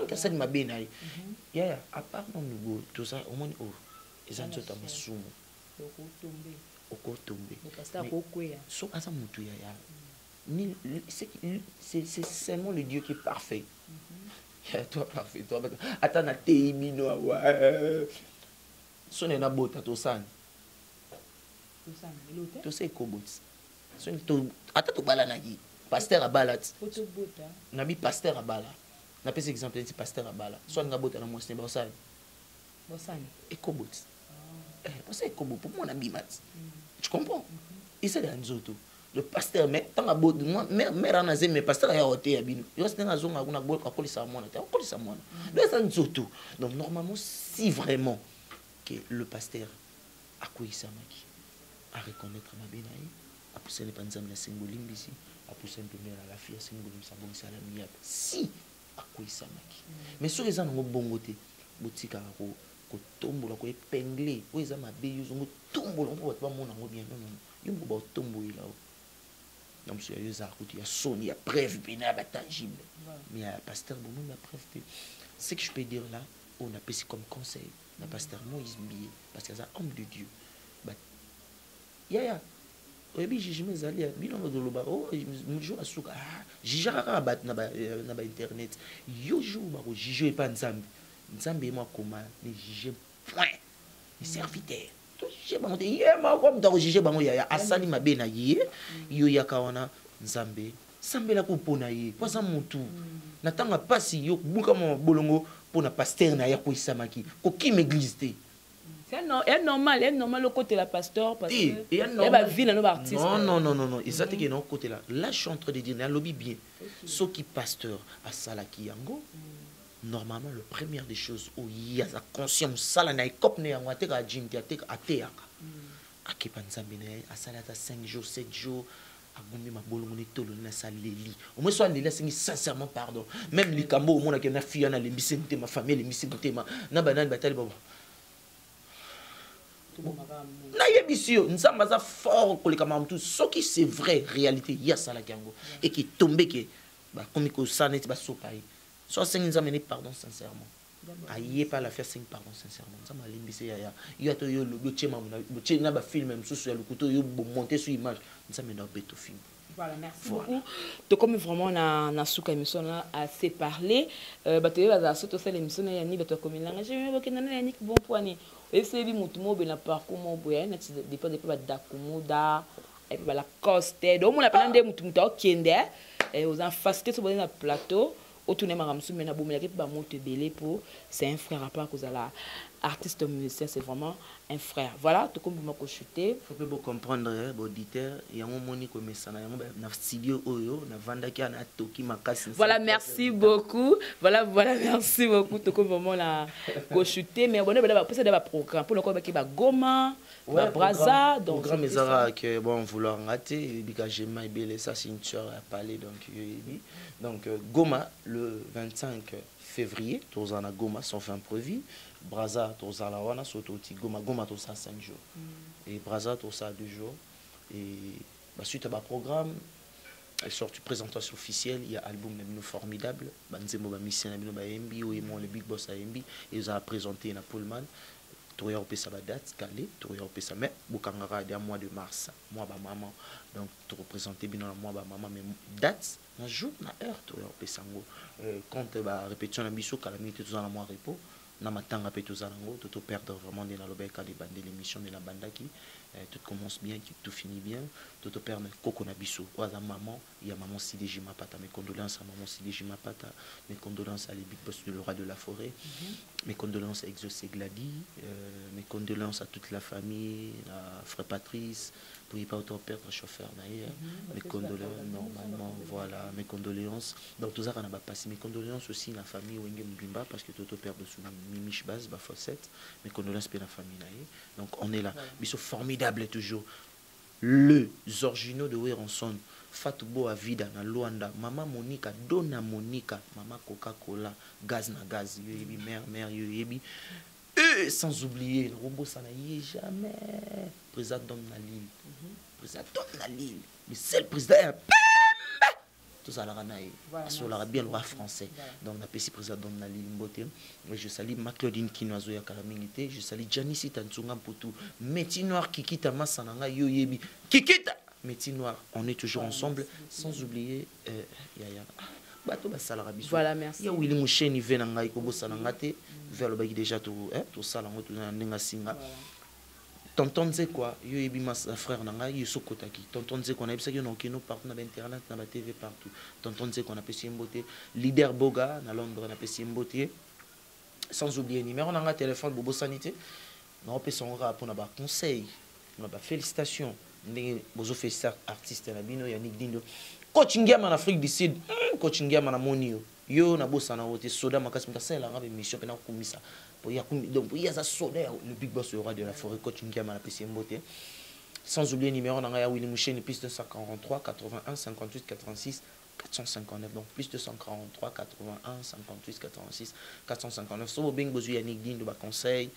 que ça m'a bien aïe. À part nous tout ça, au moins, ils ont tout à m'assumer. Au tomber. C'est seulement le Dieu qui est parfait. Toi parfait, toi. Attends, na teimino ouais. Son na bota to san. To say kobot. Son to ata to bala na gi. Pasteur à balat. Nabi pasteur à bala. Na pese exemple c'est pasteur à bala. Soit nga bota na mo sne bosan. Bosan. Et kobot. Parce que comme pour moi on a bimat. Tu comprends? Et c'est dans zoto. Le pasteur mais tant à beau moi mère en azé mais pasteur a hoté à bino. Il reste dans zone à bol à police à moi. À police à moi. Là c'est dans zoto. Donc normalement si vraiment que le pasteur a quoi ça maki à reconnaître ma benaï à pousser les panzam la symbolisme ici à pousser un peu à la fille symbolisme ça bon c'est à la miable. Si à quoi ça maki. Mais sur les gens ont bon côté botika ko tombola ko épinglé o eza mabe yo zongo tombola on va mona ngo bien non yo mo ba tombola là donc c'est yo za kuti ya soni ya preuve bina ba tangible mais ya pasteur bon la preuve ce que je peux dire là on a passé comme conseil la pasteur Moïse Mbié parce que ça homme de Dieu bah ya oyebi jugement ezali bino ngoloba oh mujo asuka jijaka bat na ba internet yo jour ba ko juger pas nzambe nzambe moi comment les juger point les serviteurs to juger bango te yema comme to juger bango ya asali mabe na ye yo yakawana nzambe sambela ko pona ye poza mutu na tanga pasi yo buka mo bolongo pona pasteur na ya ko isamaki ko kim église te. C'est normal le côté la pasteur parce que il y a vie dans nos artistes. Non, et ça c'est que non côté là je suis en train de dire na lobby bien ce qui pasteur à salaki yango. Normalement, le première des choses où il y a la conscience, ça la naïkop ne yango ateka ajim te ateyaka. Akepanzambene a salata 5 jours, 7 jours, agumbi mabolongo ne tolo na saleli. Au moins soit les singi sincèrement pardon. Même les kambo au monde que na fille na les misente ma famille les misente ma na banane batali baba. Na yebisio nzamba za fort ko le kamam tout ce qui c'est vrai réalité il y a ça la gango et qui tombe que ba komiko sanet ba sopai. Soit 5 ans, pardon sincèrement. aïe pas la faire 5 pardon sincèrement ça m'a limbissé ya yo to yo le tchema na ba film même sous le couteau yo monter sur image ça me donne beto film. Voilà, merci beaucoup. Donc, comme vraiment, on a souka émission assez parlé. Tu vas surtout faire l'émission, il y a ni beto comme il a. J'ai vu que nana Yannick bon point ni. Et c'est lui mutumo ben la parcours mon boy, na tu dépend depuis d'akumu da et puis la coste. Donc on a parlé de mutumo ta okende et aux en facilité sur le plateau. Autour maramsu mena bo melaki ba moto belé pour c'est un frère à part cause la artiste musicien c'est vraiment un frère. Voilà, tout comme vous m'avez chuté. Faut pas comprendre auditeur, il y a un moni comme ça na studio oyo na vanda ki na toki makasi. Voilà, merci beaucoup. Voilà, merci beaucoup tout comme vraiment la chuté mais on a pas de programme pour le quoi qui ba Goma, ba Braza donc programme ezara que bon vouloir rater bika jema belé ça ceinture à parler donc Goma le 25 février, tous en a Goma sont fait un prévu. Braza, tous en la wana, surtout Goma, tous en 5 jours. Et Braza, tous en 2 jours. Et suite à ma programme, elle sort une présentation officielle. Il y a un album formidable. Banzemo, Mission, MB, ou le Big Boss à MB. Ils ont présenté na Pullman. Tout européen ça va date, calé, tout européen ça mais Bukangara est mois de mars, mois ba maman. Donc tout représenter bien dans mois ba maman mais date, un jour, na heure tout européen sango. Quand ba répétition na biso calamité tout dans la mois repos, na matanga pe tout zango, tout perdre vraiment dans le bec des bandes l'émission de la banda qui tout commence bien, tout finit bien, tout perdre coco na biso. Oza maman, il y a maman Sidéji Mapata, mes condoléances à maman Sidéji Mapata, mes condoléances à les big boss de le roi de la forêt. Mes condoléances à Exaucé Glady, mes condoléances à toute la famille, à Frère Patrice, pour ne pas autant perdre le chauffeur d'ailleurs. Mes condoléances, normalement, voilà, mes condoléances. Donc tout ça, on a passé. Mes condoléances aussi à la famille Wenge Mbimba, parce que tout perd sous Mimiche Base, Fossette. Mes condoléances pour la famille d'ailleurs. Donc on est là. Ils sont formidables toujours. Les originaux de Weranson. Fatoubo à Vida na Luanda, maman Monica, Donna Monica, maman Coca-Cola, gaz na gaz, yebi mère yebi. Sans oublier, le robot ça n'a jamais. Président Dom Nalil. Président Dom Nalil. Mais c'est le président. Tout ça, on l'aura bien le roi français. Donc, on a appelé président Dom Nalil Mbote. Je salue Maclaudine Kinoazo ya Kalamingité. Je salue Janice Tansunga Mputu. Métis Noir Kikita Massananga Yoyebi. Kikita! Métis Noir, on est toujours ensemble. Sans oublier Yaya. Voilà, merci. Il y a Willy Mouchen, il vient à Ikobo Salangate. Vers le bail déjà tout ça, tout ça, tonton c'est quoi yo yebi mas frère nanga yo sokotaki tonton c'est qu'on a bisa yo non kino partout na internet na TV partout tonton c'est qu'on a pesi mbote leader Boga na Londres na pesi mbote sans oublier numéro nanga téléphone bobo sanité na opé son rap pour na ba conseil na ba félicitations ndenge bozo féliciter artiste na bino Yannick Dindo coaching game en Afrique du Sud coaching game en Monio yo na bossa na wote soda makasi mkasela ngabe mission pena kumisa donc il y a ça soda le big boss au roi de la forêt coaching game à la PC Mbote sans oublier numéro dans Willy Mouchen plus 243 81 58 86 459 donc plus 243 81 58 86 459 so bing bozu Yannick Dindo ba conseil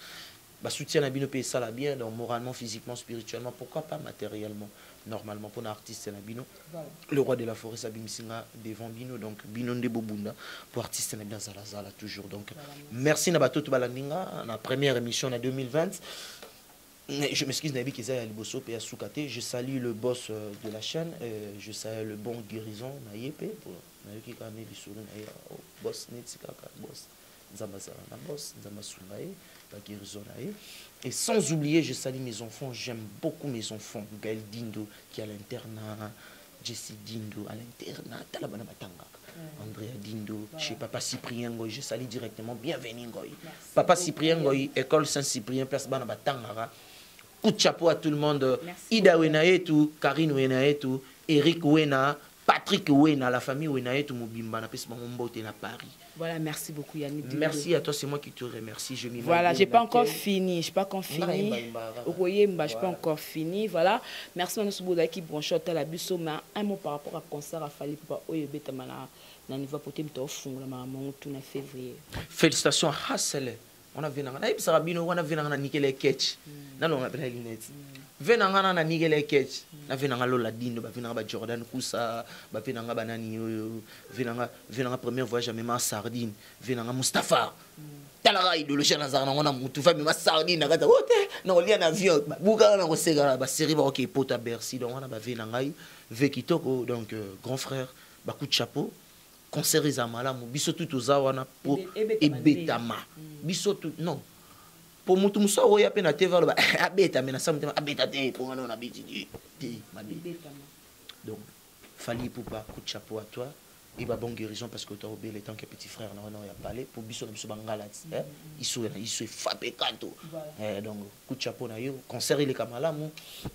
ba soutien na bino pe ça la bien donc moralement physiquement spirituellement pourquoi pas matériellement normalement pour un artiste Nabino voilà. Le roi de la forêt Sabimisinga devant Bino donc Bino de Bobunda pour artiste Nabina Zalazala toujours donc voilà, merci Nabato Balandinga la première émission en 2020 je m'excuse Nabi Keza Aliboso P Soukate je salue le boss de la chaîne je salue le bon guérison Nayepe pour Nayoki Kane Bissourou Naye boss Netsikaka boss Nzambazala na boss Nzambasungaye la guérison Naye. Et sans oublier, je salue mes enfants, j'aime beaucoup mes enfants. Gaël Dindo qui est à l'internat, Jessie Dindo à l'internat, Talabana Batanga, Andrea Dindo, chez Papa Cyprien Goy, je salue directement, bienvenue Goy. Papa Cyprien Goy, école Saint-Cyprien, place Bana Batanga. Coup de chapeau à tout le monde. Merci. Ida Wenaetu, Karine Wenaetu, Eric Wena, Patrick Wena, la famille Wenaetu Mobimba, na pesi Mbote na Paris. Voilà, merci beaucoup Yannick. Merci à toi, c'est moi qui te remercie. Je voilà, j'ai pas encore fini, je pas encore fini. Je pas encore fini. Voilà, merci à nous qui branche à la busso, mais un mot par rapport à concert à Fali pour Oyebetamana, na niveau pour te fond la maman tout en février. Félicitations à Hassel. on a vu na ibi sarabino on a vu na nikele ketch na lo on appelle lunettes vena ngana na nikele ketch na vena ngalo la dino ba vena ba Jordan Kusa ba vena nga banani vena premier voyage à même sardine vena nga Mustafa talaga idéologie na zana ngona mutu fa même sardine na kata ote na olia na avion buka na ko sega ba série ba OK pota Bercy donc on a ba vena ngai vekitoko donc grand frère ba coup de chapeau concert ezamala mo biso tout ozawana po ebetama biso tout non pour mutu muso oya pe na TV ba abeta mais na samtema abeta te pour ngana na biti te mabetama donc Fally Ipupa coup de chapeau à toi et ba bonne guérison parce que tu as oublié le temps que petit frère non ya parlé pour biso na biso bangala il se frappé kanto donc coup de chapeau na yo concert il est kamala mo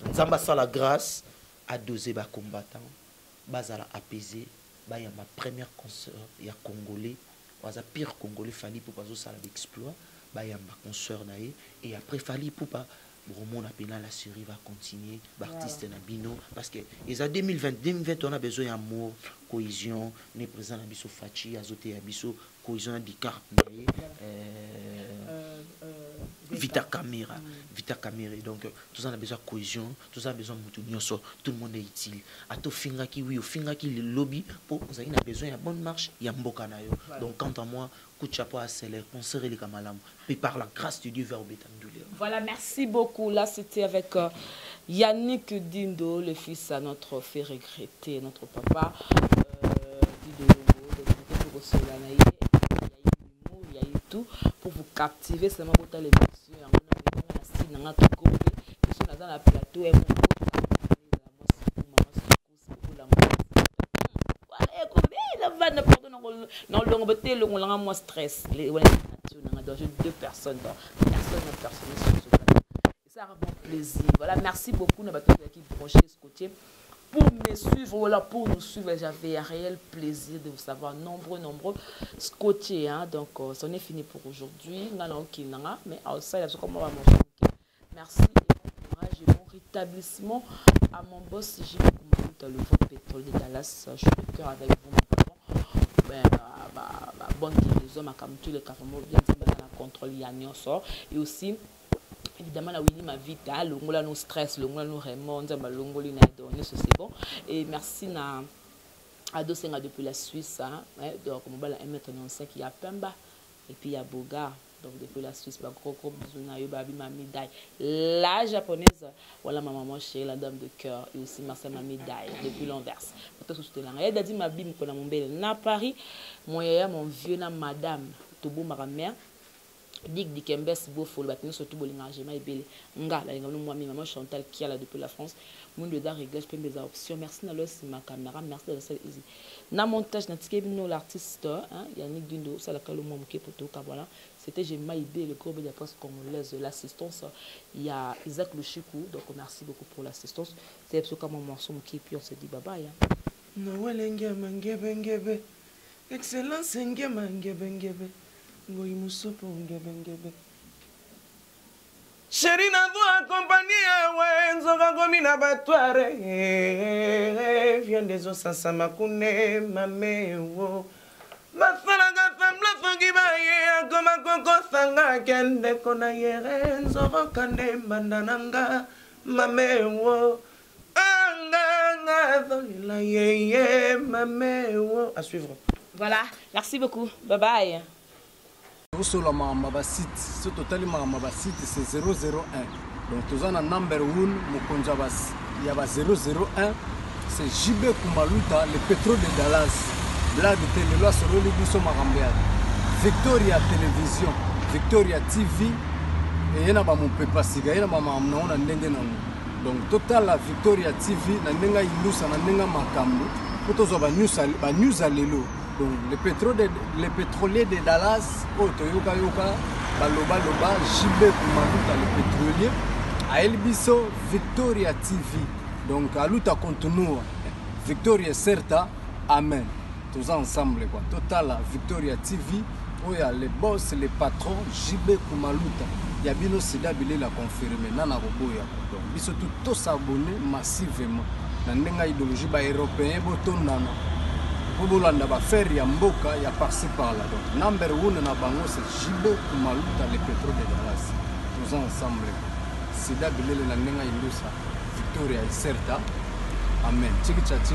nzamba sa la grâce à doser ba combattant bazala apaiser. Il y a ma première concert, il y a Congolais, il y a pire Congolais, Fally Ipupa, ça l'exploit, il y a ma concert, et après Fally Ipupa, la série va continuer, l'artiste Nabino, parce que les années 2020, on a besoin d'amour, cohésion, on est présent à Bisso Fachi, Azote Abisso, cohésion du car, Vita Caméra, donc tout ça a besoin de cohésion, tout ça a besoin de tout le monde est utile. À tout finga qui oui, au finga qui le lobby pour vous avez besoin de bonne marche, il y a mbokanayo. Donc quant à moi, coup de chapeau à Célèbre, conseiller les Kamalam, et par la grâce de Dieu vers Bétandoulé. Voilà, merci beaucoup. Là, c'était avec Yannick Dindo, le fils à notre fait regretter, notre papa, Dido Longo, il y a eu tout pour vous captiver seulement pour les messieurs. On a dans la plateau et on stress. Deux personnes. Ça rend plaisir. Voilà, merci beaucoup qui branché ce côté. Pour me suivre, voilà, pour nous suivre, j'avais un réel plaisir de vous savoir nombreux scotchés. Hein? Donc, ça en est fini pour aujourd'hui. Mais ça, merci et bon courage et bon rétablissement à mon boss JB Kumaluta, le vrai pétrole de Dallas. Je suis de cœur avec vous, mon patron. Bonne guérison, ma comme tous les carrément bien dit, la contrôle Yannion sort. Et aussi, évidemment, la Winnie ma vie, l'ongola no stress, l'ongola no Raymond, l'ongola na donné, c'est bon. Et merci à Dosenga depuis la Suisse, hein. Donc, on va la M95, il y a Pemba, et puis il y a Boga. Donc depuis la Suisse, gros bisous na yo babi ma médaille. La japonaise, voilà ma maman chérie, la dame de cœur, et aussi Marcel ma médaille depuis l'Anvers. Pour tout soutenir là. Il y a dit ma bim qu'on a mon bel na Paris, mon yaya mon vieux na madame Tobo ma mère. Big Dikembes beau faut le bâtiment surtout bolinga jema ebele nga la ngam moi maman Chantal qui a là depuis la France monde de réglage peut mes options merci na losi ma caméra merci de ça easy na montage na tikebino l'artiste hein Yannick Dindo ça la kalo moi mke poto ka voilà c'était Jema Ibé le groupe de la presse congolaise de l'assistance il y a Isaac Lushiku donc merci beaucoup pour l'assistance c'est absolument comme un morceau mke puis on se dit bye bye no ngebe ngebe excellence ngebe Ngoi musopo ngebe Chéri na doit accompagner wenzo kagomi na batware vient des osasa makune mamewo Masala gasamla sogi baye akoma koko sanga kende kona yere nzoro kande mandananga mamewo anga zola yeye mamewo à suivre. Voilà, merci beaucoup. Bye bye. Sur la Mamba site, ce total Mamba site c'est 001. Donc tous en number 1, Mokonjabas, il y a 001, c'est JB Kumaluta, le pétrole de Dallas. Blague de Téléloa sur le Libiso Marambéad. Victoria Télévision, Victoria TV, et il y a mon papa Siga, il y a ma maman, on a donc total la Victoria TV, na nenga Ilusa, na nenga Makambo, pour tous les news à l'élo. Donc les pétroliers de Dallas, Toyoka Yoka, Baloba Loba, JB Kumaluta, le pétrolier, à Elbiso, Victoria TV. Donc à Luta Continua, Victoria Certa, Amen. Tous ensemble quoi. Total Victoria TV, où il y a les boss, les patrons, JB Kumaluta. Il y a bien aussi d'habiller la confirmer. Nana Roboya. Donc ils sont tous abonnés massivement. Dans l'idéologie européenne, po bolanda bafaire ya mboka ya par-ci par-là. Donc number 1 na bango c'est JB Kumaluta le pétrole de Dallas. Tous ensemble. Sida bilele na nenga ilusa Victoria Iserta. Amen. Tchiki tchaki.